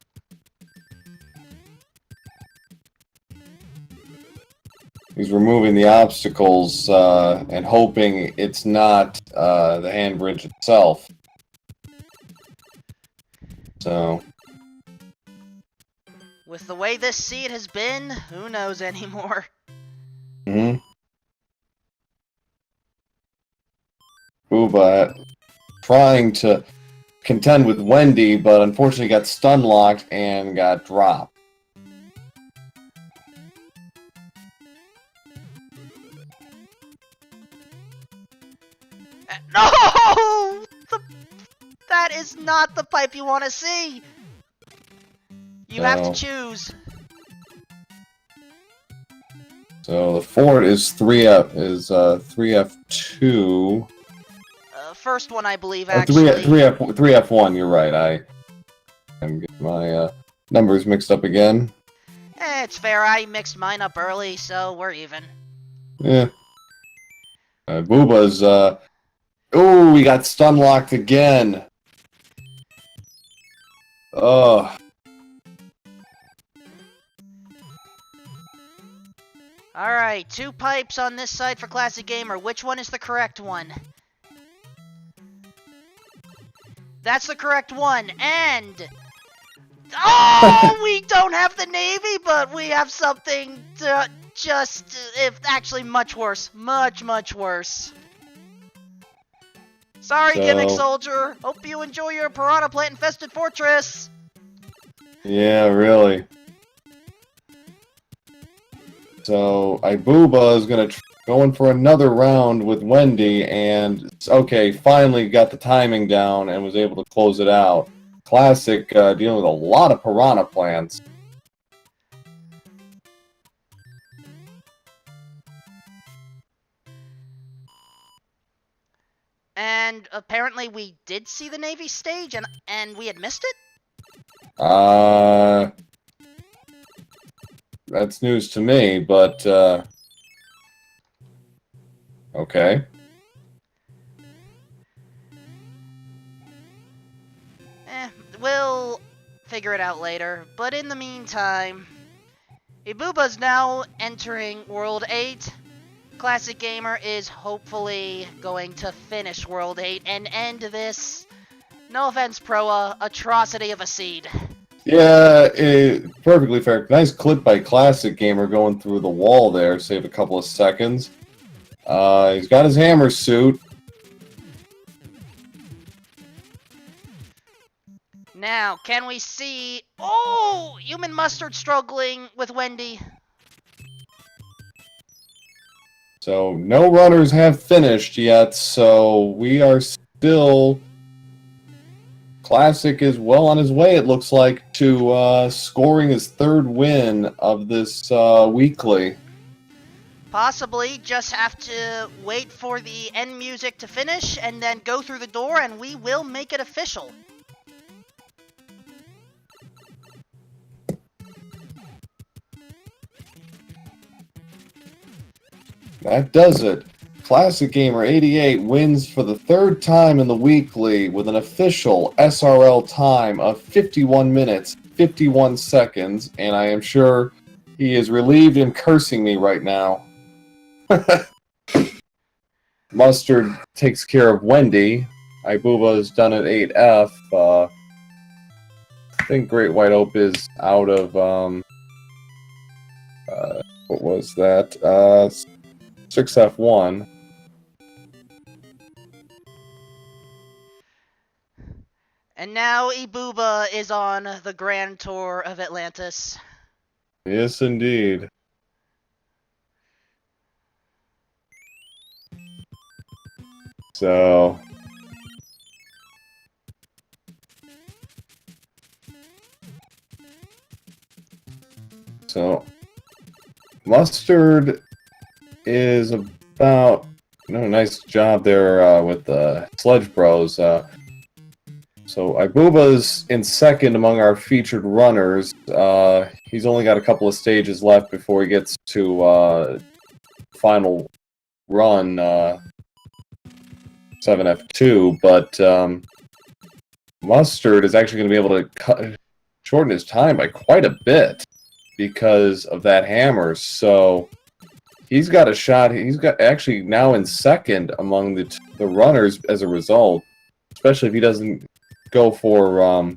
He's removing the obstacles and hoping it's not the hand bridge itself. So, with the way this seed has been, who knows anymore? Uba trying to contend with Wendy, but unfortunately got stun locked and got dropped. No! That is not the pipe you want to see! You have to choose. So the fort is 3F2. First one, I believe, actually. 3F1, you're right. I'm getting my numbers mixed up again. It's fair, I mixed mine up early, so we're even. Yeah. Booba's, ooh, we got stun locked again. Oh. Alright, 2 pipes on this side for Classic Gamer. Which one is the correct one? That's the correct one, and... Oh, we don't have the Navy, but we have something actually much worse. Much worse. Sorry, Gimmick Soldier. Hope you enjoy your Piranha Plant-infested fortress. Yeah, really. So, Ibuba is going to go in for another round with Wendy, and, okay, finally got the timing down and was able to close it out. Classic, dealing with a lot of Piranha Plants. And apparently we did see the Navy stage, and we had missed it? That's news to me, but, okay. We'll figure it out later, but in the meantime, Ibuba's now entering World 8. Classic Gamer is hopefully going to finish World 8 and end this, no offense, Proa, atrocity of a seed. Yeah, perfectly fair. Nice clip by Classic Gamer going through the wall there, save a couple of seconds. He's got his hammer suit. Now, can we see... Oh! Human Mustard struggling with Wendy. So, no runners have finished yet, so we are still... Classic is well on his way, it looks like, to scoring his third win of this weekly. Possibly just have to wait for the end music to finish and then go through the door and we will make it official. That does it. Classic Gamer 88 wins for the third time in the weekly with an official SRL time of 51 minutes, 51 seconds, and I am sure he is relieved and cursing me right now. Mustard takes care of Wendy. Ibuba's done at 8F. I think Great White Hope is out of, what was that? 6F1. And now Ibuba is on the Grand Tour of Atlantis. Yes, indeed. So... Mustard is about... nice job there with the Sledge Bros. So Ibuba's in second among our featured runners. He's only got a couple of stages left before he gets to final run 7F2, but Mustard is actually going to be able to shorten his time by quite a bit because of that hammer. So he's got a shot. He's got actually now in second among the runners as a result, especially if he doesn't go for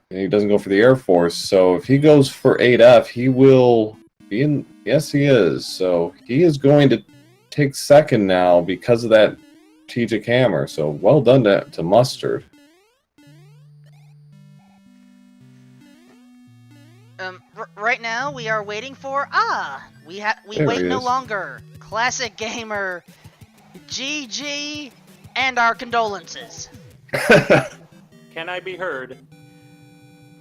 he doesn't go for the Air Force. So if he goes for 8F, he will be in. Yes, he is. So he is going to take second now because of that strategic hammer. So well done to Mustard. Right now we are waiting for we wait no longer. Classic Gamer, GG, and our condolences. Can I be heard?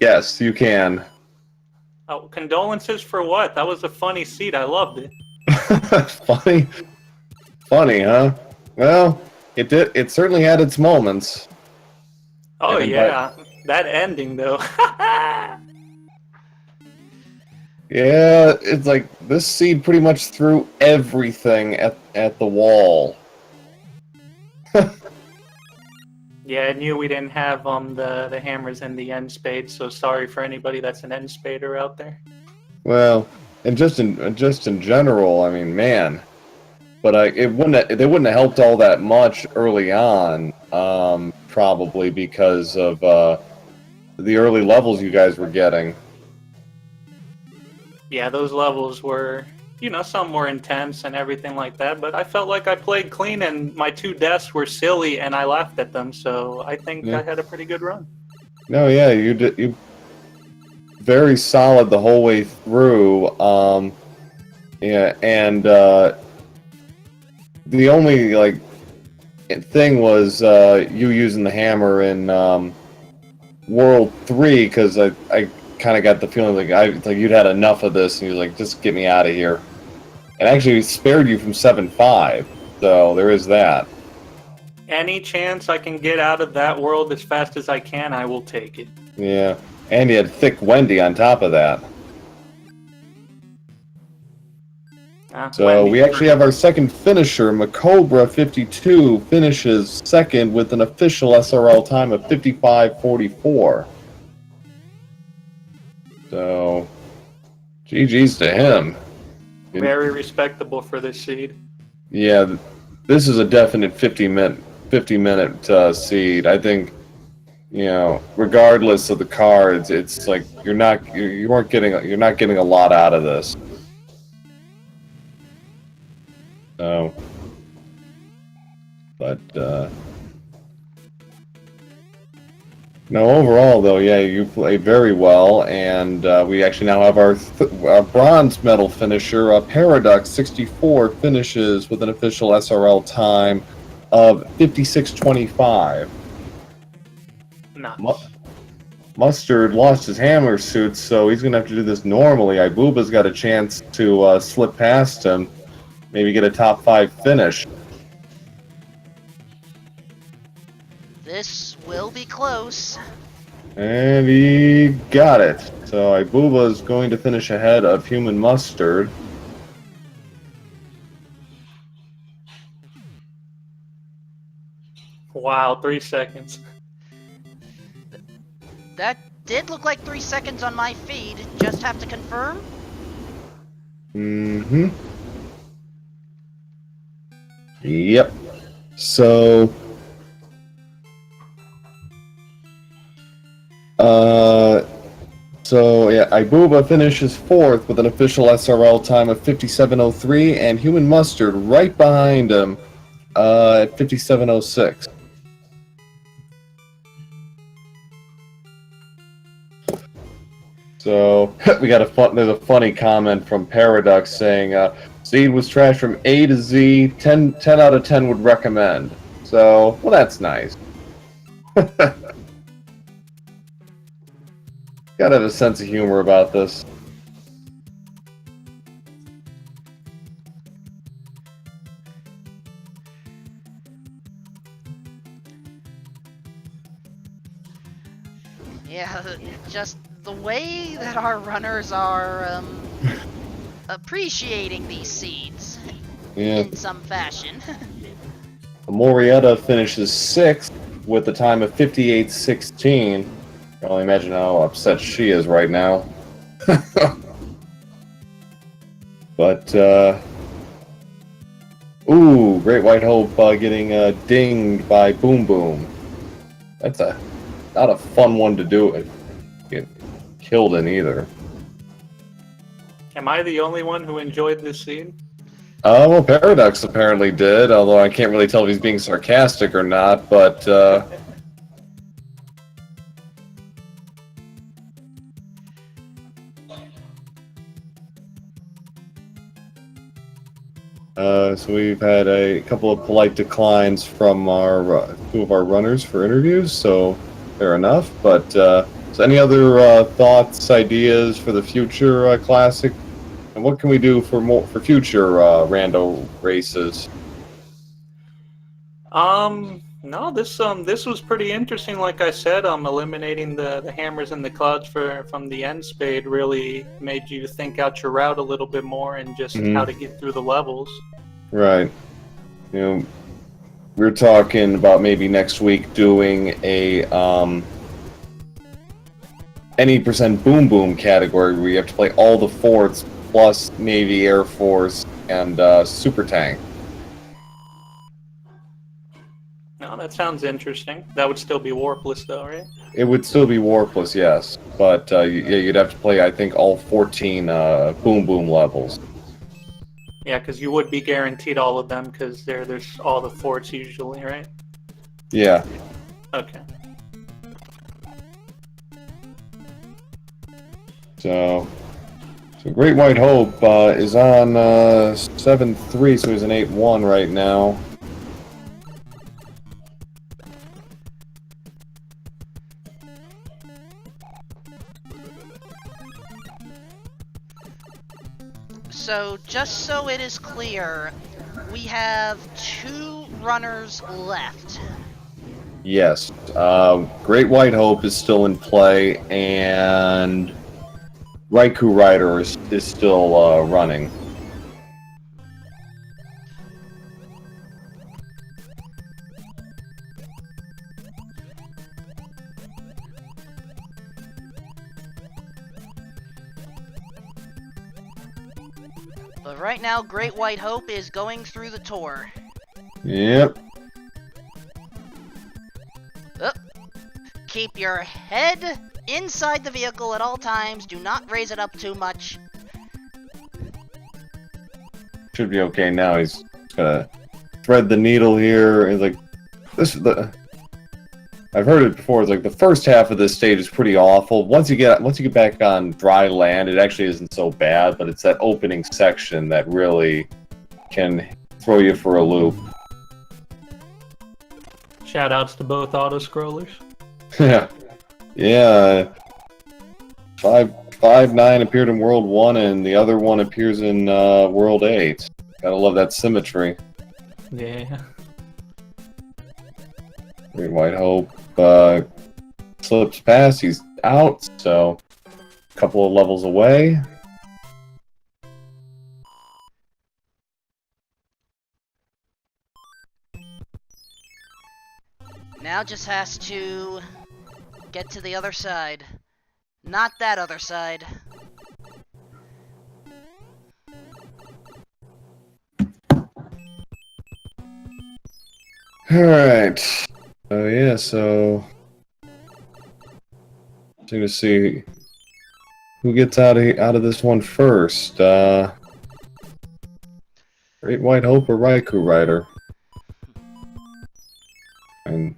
Yes, you can. Oh, condolences for what? That was a funny seat. I loved it. Funny, huh? Well, it did. It certainly had its moments. Oh yeah, that ending though. Yeah, it's like this seed pretty much threw everything at the wall. Yeah, I knew we didn't have the hammers and the end spade, so sorry for anybody that's an end spader out there. Well, and just in general, I mean, man. But they wouldn't have helped all that much early on, probably because of the early levels you guys were getting. Yeah, those levels were, some were intense and everything like that, but I felt like I played clean and my two deaths were silly and I laughed at them, so I think I had a pretty good run. No, yeah, you did. You very solid the whole way through. Yeah, and the only thing was you using the hammer in World 3 because I kind of got the feeling like you'd had enough of this, and you're like, just get me out of here. And actually spared you from 7-5, so there is that. Any chance I can get out of that world as fast as I can, I will take it. Yeah, and you had Thick Wendy on top of that. So Wendy, we actually have our second finisher. Macobra 52 finishes second with an official SRL time of 55:44. So, GG's to him. Very respectable for this seed. Yeah, this is a definite 50-minute seed. I think, regardless of the cards, it's like you're not getting a lot out of this. So, but No, overall, though, yeah, you play very well, and we actually now have our bronze medal finisher. Paradox 64 finishes with an official SRL time of 56:25. Nice. Mustard lost his hammer suit, so he's going to have to do this normally. Ibuba's got a chance to slip past him, maybe get a top 5 finish. This will be close. And he got it. So Ibuba is going to finish ahead of Human Mustard. Wow, 3 seconds. That did look like 3 seconds on my feed. Just have to confirm. Mm-hmm. Yep. So... yeah, Ibuba finishes 4th with an official SRL time of 57:03, and Human Mustard right behind him at 57:06. So there's a funny comment from Paradox saying Seed was trash from A to Z, 10 out of 10 would recommend. So, well, that's nice. Gotta have a sense of humor about this. Yeah, just the way that our runners are appreciating these seeds in some fashion. Morietta finishes 6th with a time of 58:16. I can only imagine how upset she is right now. But, ooh, Great White Hope getting dinged by Boom Boom. That's not a fun one to do it. Get killed in either. Am I the only one who enjoyed this scene? Well, Paradox apparently did, although I can't really tell if he's being sarcastic or not, but, so we've had a couple of polite declines from our 2 of our runners for interviews, so fair enough. But so any other thoughts, ideas for the future Classic, and what can we do for future rando races? No, this was pretty interesting. Like I said, eliminating the hammers and the clouds from the end spade really made you think out your route a little bit more and just how to get through the levels. Right. You know, we're talking about maybe next week doing a any percent boom boom category where you have to play all the forts plus Navy, Air Force, and super tank. No, that sounds interesting. That would still be warpless, though, right? It would still be warpless, yes, but you'd have to play, I think, all 14 boom boom levels. Yeah, because you would be guaranteed all of them, because there's all the forts usually, right? Yeah. Okay. So Great White Hope is on 7-3, so he's an 8-1 right now. So, just so it is clear, we have 2 runners left. Yes. Great White Hope is still in play, and Raikou Rider is still running. But right now, Great White Hope is going through the tour. Yep. Oh. Keep your head inside the vehicle at all times. Do not raise it up too much. Should be okay now. He's gonna thread the needle here. He's like, this is the. I've heard it before. It's like the first half of this stage is pretty awful. Once you get back on dry land, it actually isn't so bad. But it's that opening section that really can throw you for a loop. Shoutouts to both auto-scrollers. Yeah. Yeah. 5-9 appeared in World 1, and the other one appears in World 8. Gotta love that symmetry. Yeah. Great White Hope slips past. He's out, so a couple of levels away. Now just has to get to the other side. Not that other side. Alright. Oh yeah, so to see who gets out of this one first. Great White Hope or Raikou Rider? And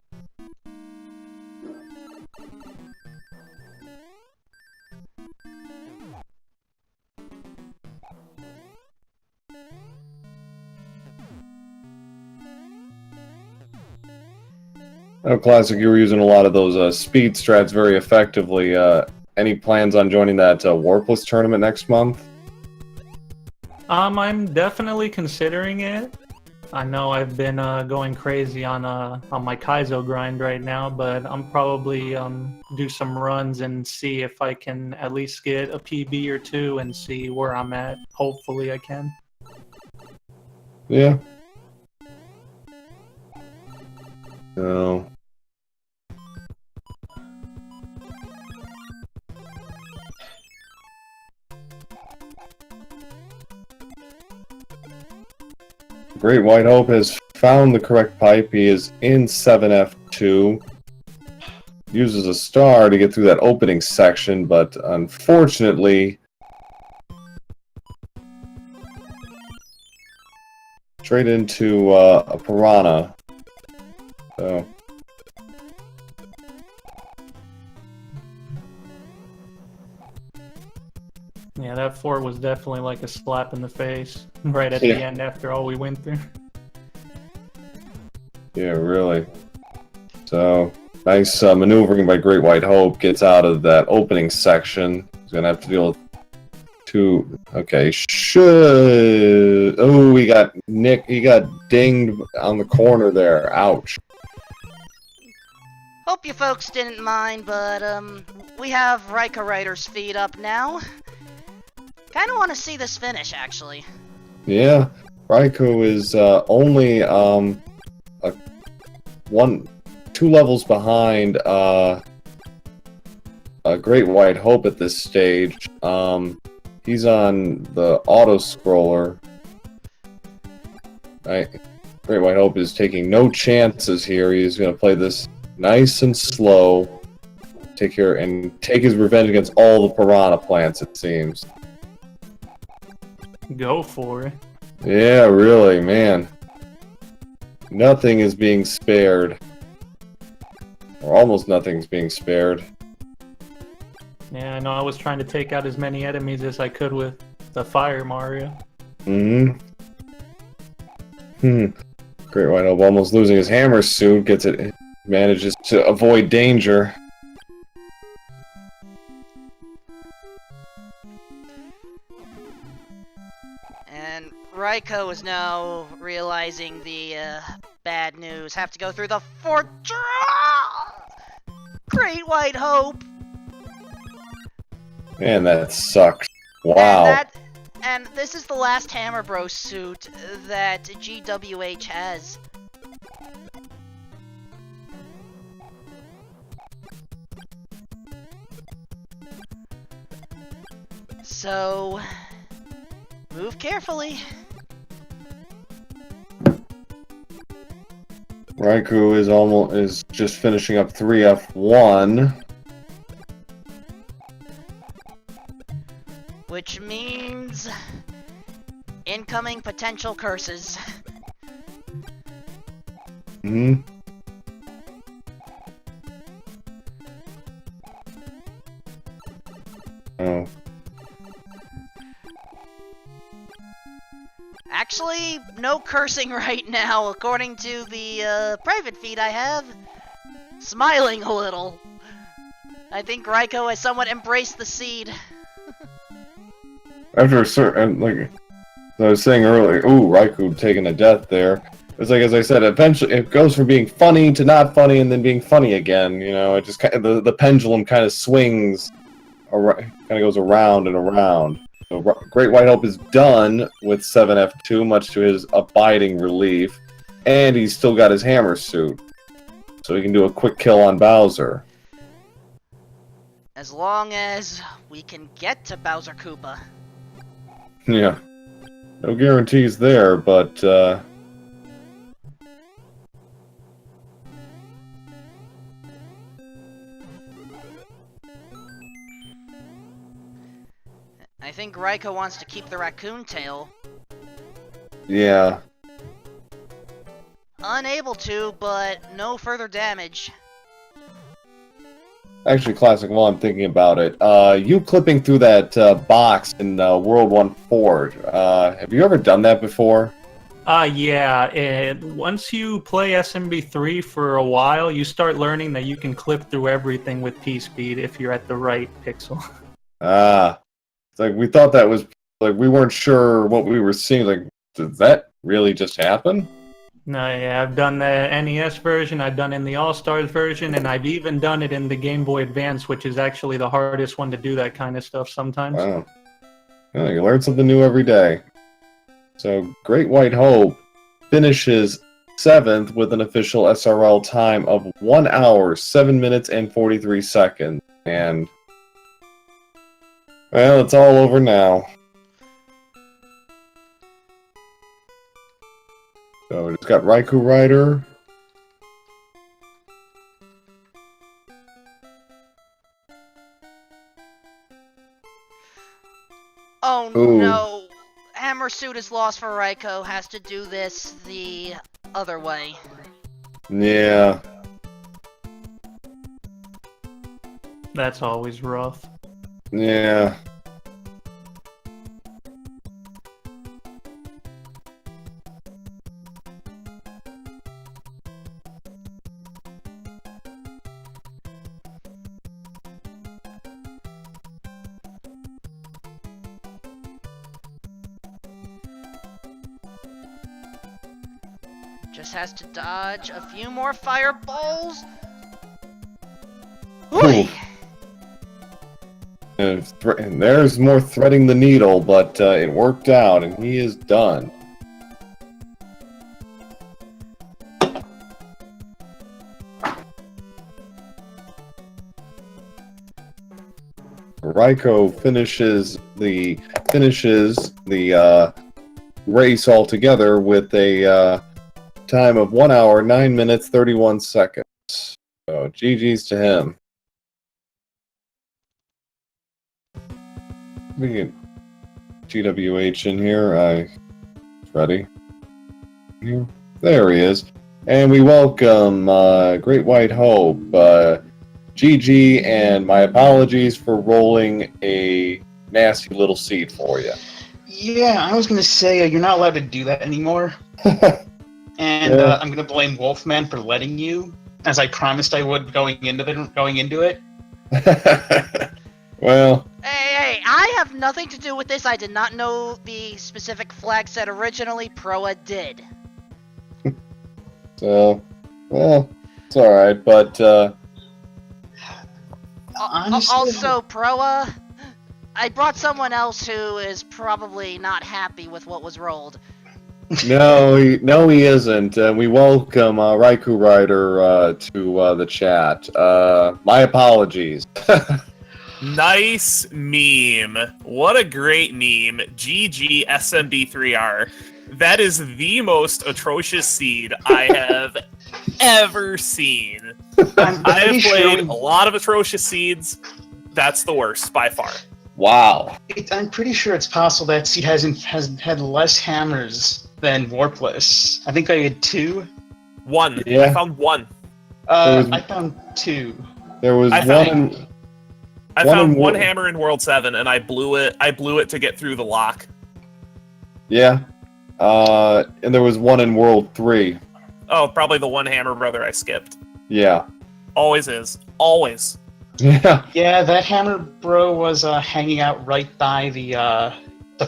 oh, classic! You were using a lot of those speed strats very effectively. Any plans on joining that Warpless tournament next month? I'm definitely considering it. I know I've been going crazy on my Kaizo grind right now, but I'm probably do some runs and see if I can at least get a PB or two and see where I'm at. Hopefully I can. Yeah. So. Great White Hope has found the correct pipe. He is in 7F2. Uses a star to get through that opening section, but unfortunately, straight into a piranha. So. Yeah, that fort was definitely like a slap in the face right at the end after all we went through. Yeah, really. So, nice maneuvering by Great White Hope. Gets out of that opening section. He's going to have to deal with two... Okay, should... Oh, he got dinged on the corner there. Ouch. Hope you folks didn't mind, but we have Raikou Rider's feet up now. Kinda wanna see this finish, actually. Yeah, Raikou is only 2 levels behind Great White Hope at this stage. He's on the auto-scroller. Great White Hope is taking no chances here. He's going to play this nice and slow. Take his revenge against all the piranha plants, it seems. Go for it. Yeah, really, man. Nothing is being spared. Or almost nothing's being spared. Yeah, I know I was trying to take out as many enemies as I could with the Fire Mario. Great White Hope almost losing his hammer suit, manages to avoid danger. And Raikou is now realizing the bad news. Have to go through the fortress! Great White Hope! Man, that sucks. Wow. And this is the last Hammer Bros suit that GWH has. So, move carefully. Raikou is just finishing up 3F1. Which means incoming potential curses. Oh. Actually, no cursing right now, according to the private feed I have. Smiling a little. I think Raiko has somewhat embraced the seed. After a certain, like I was saying earlier, ooh, Raikou taking a death there. It's like, as I said, eventually it goes from being funny to not funny and then being funny again. You know, it just kind of, the pendulum kind of swings, kind of goes around and around. So Great White Hope is done with 7F2, much to his abiding relief, and he's still got his hammer suit, so he can do a quick kill on Bowser. As long as we can get to Bowser Koopa. Yeah. No guarantees there, but, I think Raiko wants to keep the raccoon tail. yeah. Unable to, but no further damage. Actually, Classic, while I'm thinking about it, you clipping through that box in World 1-4, have you ever done that before? Yeah. Once you play smb3 for a while, you start learning that you can clip through everything with P-Speed if you're at the right pixel. Ah. It's like, we thought that was, like, we weren't sure what we were seeing. Like, did that really just happen? No, yeah, I've done the NES version, I've done it in the All-Stars version, and I've even done it in the Game Boy Advance, which is actually the hardest one to do that kind of stuff sometimes. Wow. Yeah, you learn something new every day. So, Great White Hope finishes 7th with an official SRL time of 1 hour, 7 minutes, and 43 seconds. And, well, it's all over now. So, it's got Raikou Rider. Oh Ooh. no! Hammer Suit is lost for Raiko, has to do this the other way. Yeah. That's always rough. Yeah. Just has to dodge a few more fireballs. Ooh. Ooh. And there's more threading the needle, but it worked out, and he is done. Raiko finishes the race altogether with a time of 1 hour, 9 minutes, 31 seconds. So GG's to him. We get GWH in here. Ready? Here. There he is. And we welcome Great White Hope. GG, and my apologies for rolling a nasty little seed for you. Yeah, I was going to say you're not allowed to do that anymore. And Yeah. I'm going to blame Wolfman for letting you, as I promised I would going into it. Well, Hey, I have nothing to do with this. I did not know the specific flag set originally. Proa did. so, well, it's alright, but, Honestly, Also, Proa, I brought someone else who is probably not happy with what was rolled. no, he isn't. And we welcome Raikou Rider to the chat. My apologies. Nice meme. What a great meme. GG smb3r. That is the most atrocious seed I have ever seen. I have played a lot of atrocious seeds. That's the worst by far. Wow. I'm pretty sure it's possible that seed has had less hammers than Warpless. I think I had 2. 1. Yeah. I found 1. I found 2. There was I one. I found one hammer in World 7, and I blew it. I blew it to get through the lock. Yeah. And there was one in World 3. Oh, probably the one hammer brother I skipped. Yeah. Always is. Always. Yeah. Yeah, that hammer bro was hanging out right by the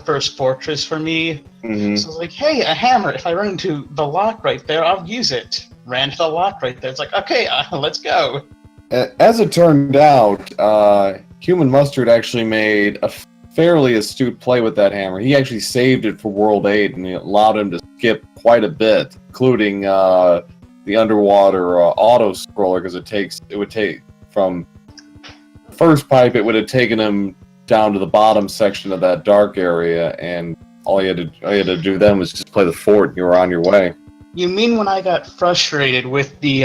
first fortress for me. Mm-hmm. So I was like, hey, a hammer. If I run into the lock right there, I'll use it. Ran to the lock right there. It's like, okay, let's go. As it turned out, Human Mustard actually made a fairly astute play with that hammer. He actually saved it for World 8, and it allowed him to skip quite a bit, including the underwater auto scroller, because it would take from first pipe, it would have taken him down to the bottom section of that dark area, and all you had to do then was just play the fort, and you were on your way. You mean when I got frustrated with the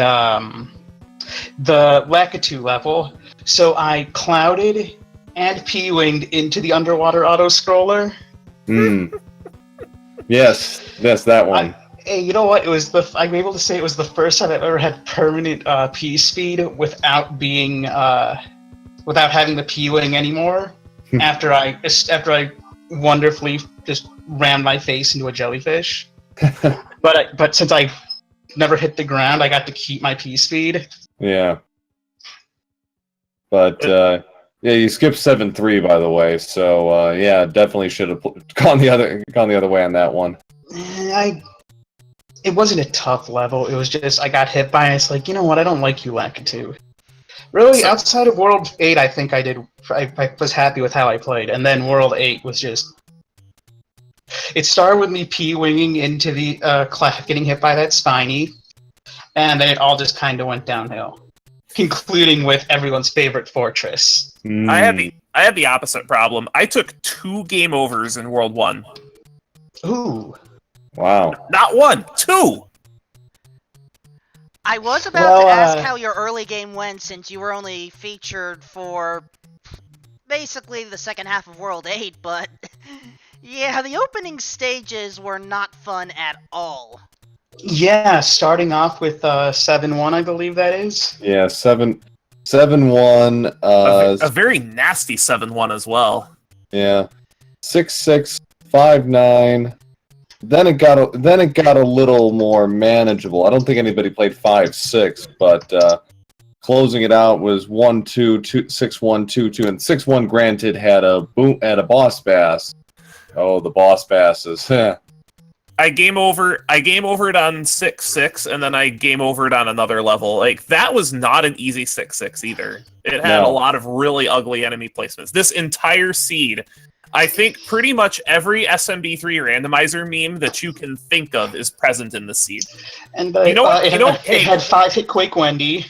Lakitu level, so I clouded and P-winged into the underwater auto-scroller? Yes, that one. Hey, you know what? I'm able to say it was the first time I've ever had permanent P-speed without having the P-wing anymore. after I wonderfully just rammed my face into a jellyfish. But since I never hit the ground, I got to keep my P-speed. Yeah. But, yeah, you skipped 7-3, by the way, so, yeah, definitely should have gone the other way on that one. It wasn't a tough level, it was just, I got hit by it, it's like, you know what, I don't like you, Lakitu. Really, outside of World 8, I think I was happy with how I played, and then World 8 was just... It started with me P-winging into the getting hit by that Spiny, and then it all just kind of went downhill. Concluding with everyone's favorite fortress. I had the opposite problem. I took 2 game overs in World 1. Ooh. Wow. Not 1, 2! I was about to ask how your early game went, since you were only featured for basically the second half of World 8, but yeah, the opening stages were not fun at all. Yeah, starting off with 7-1, I believe that is. Yeah, 7-1. A very nasty 7-1 as well. Yeah, 6-6, 5-9. Then it got a little more manageable. I don't think anybody played 5-6, but closing it out was 1-2, 6-1, 2-2, and 6-1. Granted, had a boss bass. Oh, the boss basses. I game over it on 6-6, and then I game over it on another level. Like, that was not an easy 6-6 either. It had a lot of really ugly enemy placements. This entire seed, I think pretty much every SMB3 randomizer meme that you can think of is present in the seed. And it had 5-hit Quake Wendy.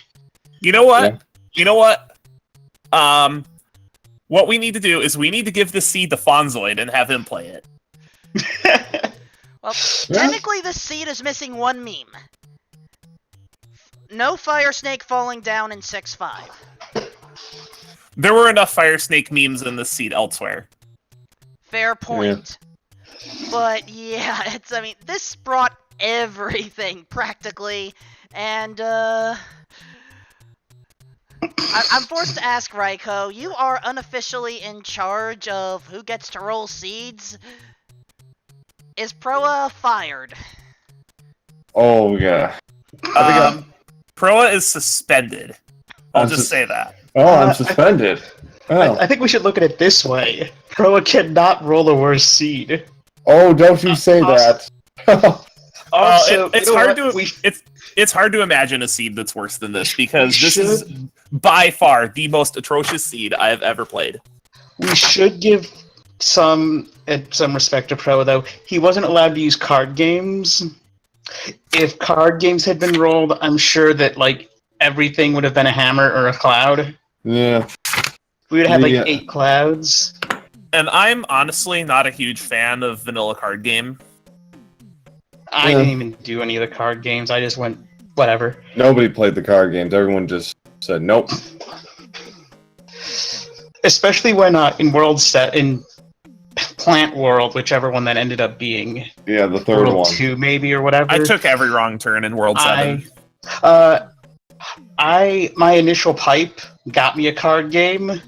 You know what? Yeah. You know what? What we need to do is we need to give the seed to Fonzoid and have him play it. Well, technically this seed is missing one meme. No Fire Snake falling down in 6-5. There were enough Fire Snake memes in this seed elsewhere. Fair point. Yeah. But yeah, this brought everything practically, and I'm forced to ask, Raiko, you are unofficially in charge of who gets to roll seeds. Is Proa fired? Oh, yeah. Proa is suspended. I'll just say that. Oh, I'm suspended. I think we should look at it this way. Proa cannot roll a worse seed. Oh, don't you say that. Also, it's hard to imagine a seed that's worse than this, because this is by far the most atrocious seed I have ever played. We should give some respect to Proa, though. He wasn't allowed to use card games. If card games had been rolled, I'm sure that everything would have been a hammer or a cloud. Yeah. We would have 8 clouds. And I'm honestly not a huge fan of vanilla card game. I didn't even do any of the card games. I just went whatever. Nobody played the card games. Everyone just said nope. Especially when in Plant World, whichever one that ended up being. Yeah, the third World one. 2 maybe or whatever. I took every wrong turn in World 7. My initial pipe got me a card game,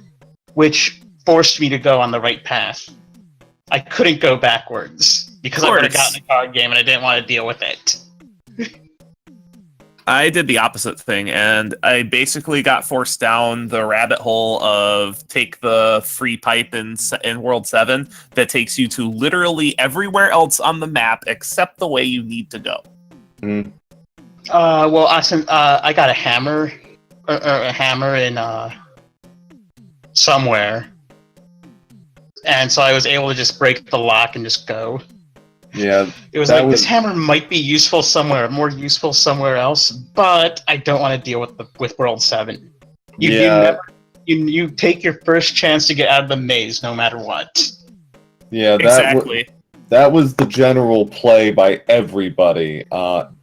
which forced me to go on the right path. I couldn't go backwards because I would have gotten a card game and I didn't want to deal with it. I did the opposite thing, and I basically got forced down the rabbit hole of take the free pipe in World 7 that takes you to literally everywhere else on the map except the way you need to go. Mm. Well, I got a hammer in somewhere, and so I was able to just break the lock and just go. Yeah, it was like this hammer might be useful somewhere, more useful somewhere else, but I don't want to deal with World 7. You take your first chance to get out of the maze, no matter what. Yeah, exactly. That was the general play by everybody.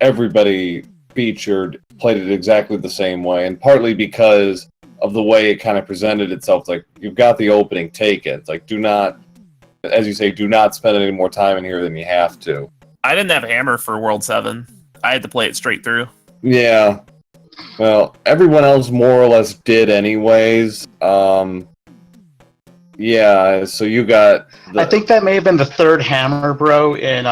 Everybody featured played it exactly the same way, and partly because of the way it kind of presented itself. Like, you've got the opening, take it. It's like, do not, as you say, do not spend any more time in here than you have to. I didn't have a hammer for World 7. I had to play it straight through. Yeah. Well, everyone else more or less did anyways. Yeah, so you got... I think that may have been the third hammer, bro, in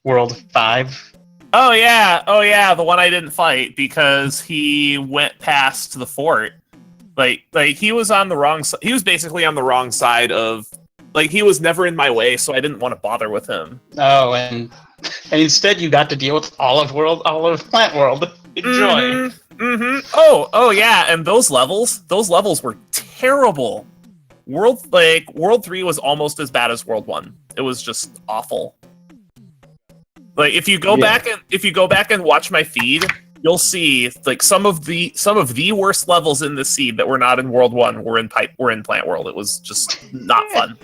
World 5. Oh yeah, the one I didn't fight because he went past the fort. Like he was on the wrong side. He was basically on the wrong side of... Like, he was never in my way, so I didn't want to bother with him. Oh, and instead you got to deal with all of Plant World. Enjoy. Mm-hmm. Oh yeah, and those levels were terrible. World 3 was almost as bad as World 1. It was just awful. Like, if you go back and watch my feed, you'll see like some of the worst levels in the seed that were not in World 1 were in Plant World. It was just not fun.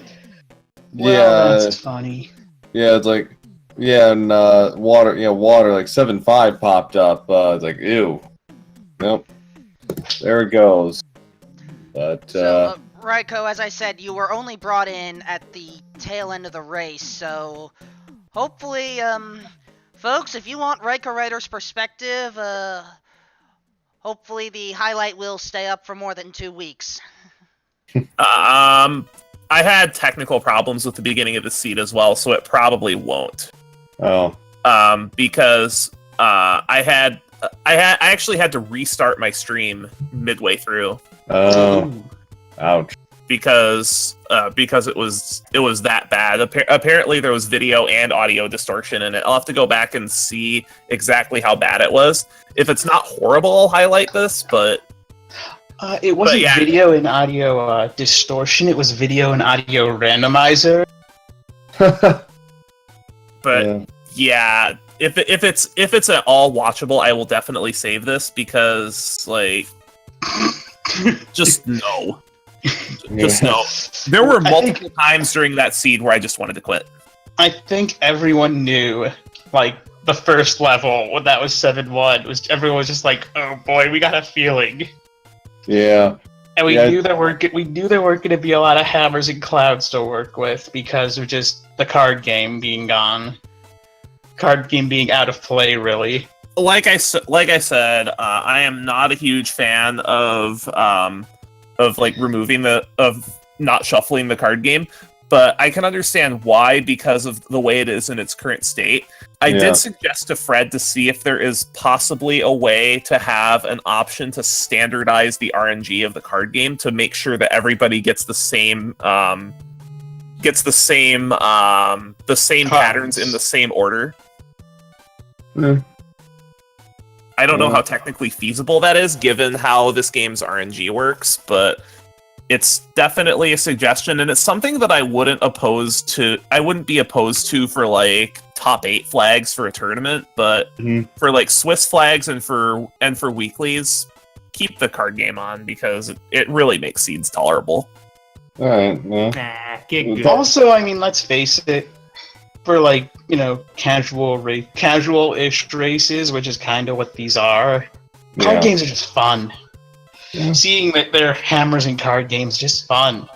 Well, that's funny. Yeah, it's like, and water, like 7.5 popped up. It's like, ew. Nope. There it goes. But Raiko, as I said, you were only brought in at the tail end of the race, so hopefully, folks, if you want Raiko Rider's perspective, hopefully the highlight will stay up for more than 2 weeks. I had technical problems with the beginning of the seed as well, so it probably won't. Oh. Because I actually had to restart my stream midway through. Oh. Ouch. Because it was that bad. Apparently there was video and audio distortion in it. I'll have to go back and see exactly how bad it was. If it's not horrible, I'll highlight this, but... it wasn't video and audio distortion, it was video and audio randomizer. But yeah, if it's at all watchable, I will definitely save this because, like, just no. Just no. There were multiple times during that seed where I just wanted to quit. I think everyone knew, like, the first level when that was 7-1 everyone was just like, oh boy, we got a feeling. Yeah. And we knew there weren't going to be a lot of hammers and clouds to work with because of just the card game being gone. Card game being out of play, really. Like I said, I am not a huge fan of like not shuffling the card game, but I can understand why because of the way it is in its current state. I did suggest to Fred to see if there is possibly a way to have an option to standardize the RNG of the card game to make sure that everybody gets the same patterns in the same order. Mm. I don't know how technically feasible that is, given how this game's RNG works, but it's definitely a suggestion, and it's something that I wouldn't be opposed to for, like, top 8 flags for a tournament, but for, like, Swiss flags and for weeklies, keep the card game on, because it really makes seeds tolerable. Alright, well. Also, I mean, let's face it, for, like, casual-ish races, which is kind of what these are, card games are just fun. Yeah. Seeing that they're hammers and card games, just fun.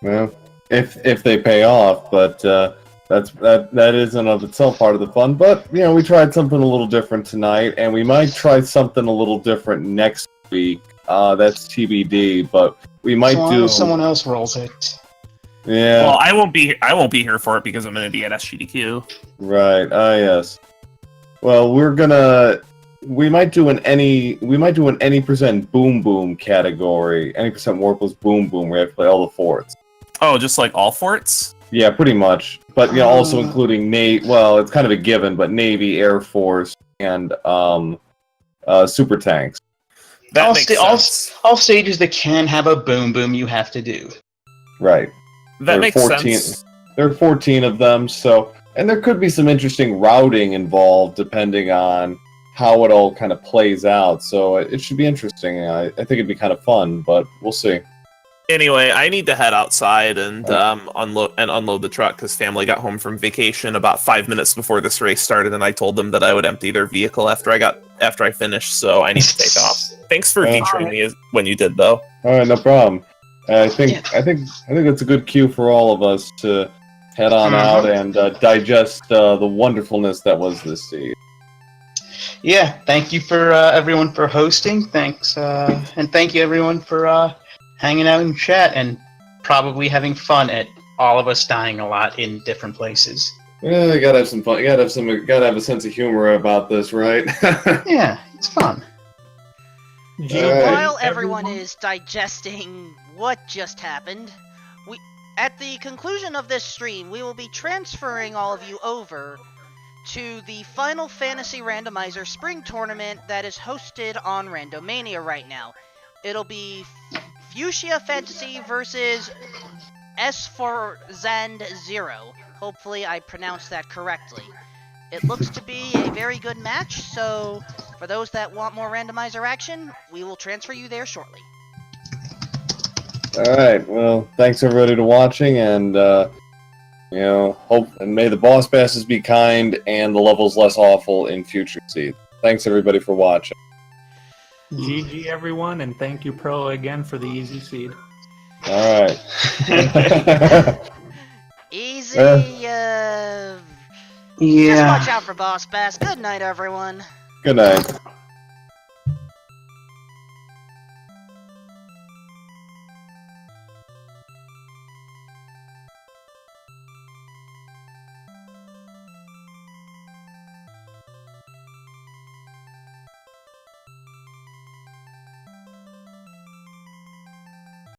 Well, if they pay off, but that is in of itself part of the fun. But we tried something a little different tonight, and we might try something a little different next week. that's TBD. But we might do. Someone else rolls it. Yeah. Well, I won't be here for it because I'm going to be at SGDQ. Right. Yes. Well, we might do an any percent boom boom category. Any percent warpless boom boom. We have to play all the forts. Oh, just like all forts? Yeah, pretty much. But also including Navy. Well, it's kind of a given, but Navy, Air Force, and super tanks. That makes sense. All stages that can have a boom boom, you have to do. Right. That makes sense. There are 14 of them, and there could be some interesting routing involved depending on how it all kind of plays out. So it should be interesting. I think it'd be kind of fun, but we'll see. Anyway, I need to head outside and unload the truck because family got home from vacation about 5 minutes before this race started, and I told them that I would empty their vehicle after I finished. So I need to take off. Thanks for featuring me when you did, though. All right, no problem. I think that's a good cue for all of us to head on out and digest the wonderfulness that was this seed. Yeah, thank you for everyone for hosting. Thanks, and thank you everyone for hanging out in chat and probably having fun at all of us dying a lot in different places. Yeah, you gotta have some fun. You gotta have a sense of humor about this, right? Yeah, it's fun. While everyone is digesting what just happened, at the conclusion of this stream, we will be transferring all of you over to the Final Fantasy Randomizer Spring Tournament that is hosted on Randomania right now. It'll be Fuchsia Fantasy versus S4Zand 0. Hopefully I pronounced that correctly. It looks to be a very good match, so for those that want more randomizer action, we will transfer you there shortly. Alright, well, thanks everybody to watching, and hope and may the boss passes be kind and the levels less awful in future seeds. Thanks everybody for watching. GG everyone, and thank you Pro again for the easy seed. Alright. Easy, Yeah. Just watch out for Boss Bass. Good night, everyone. Good night.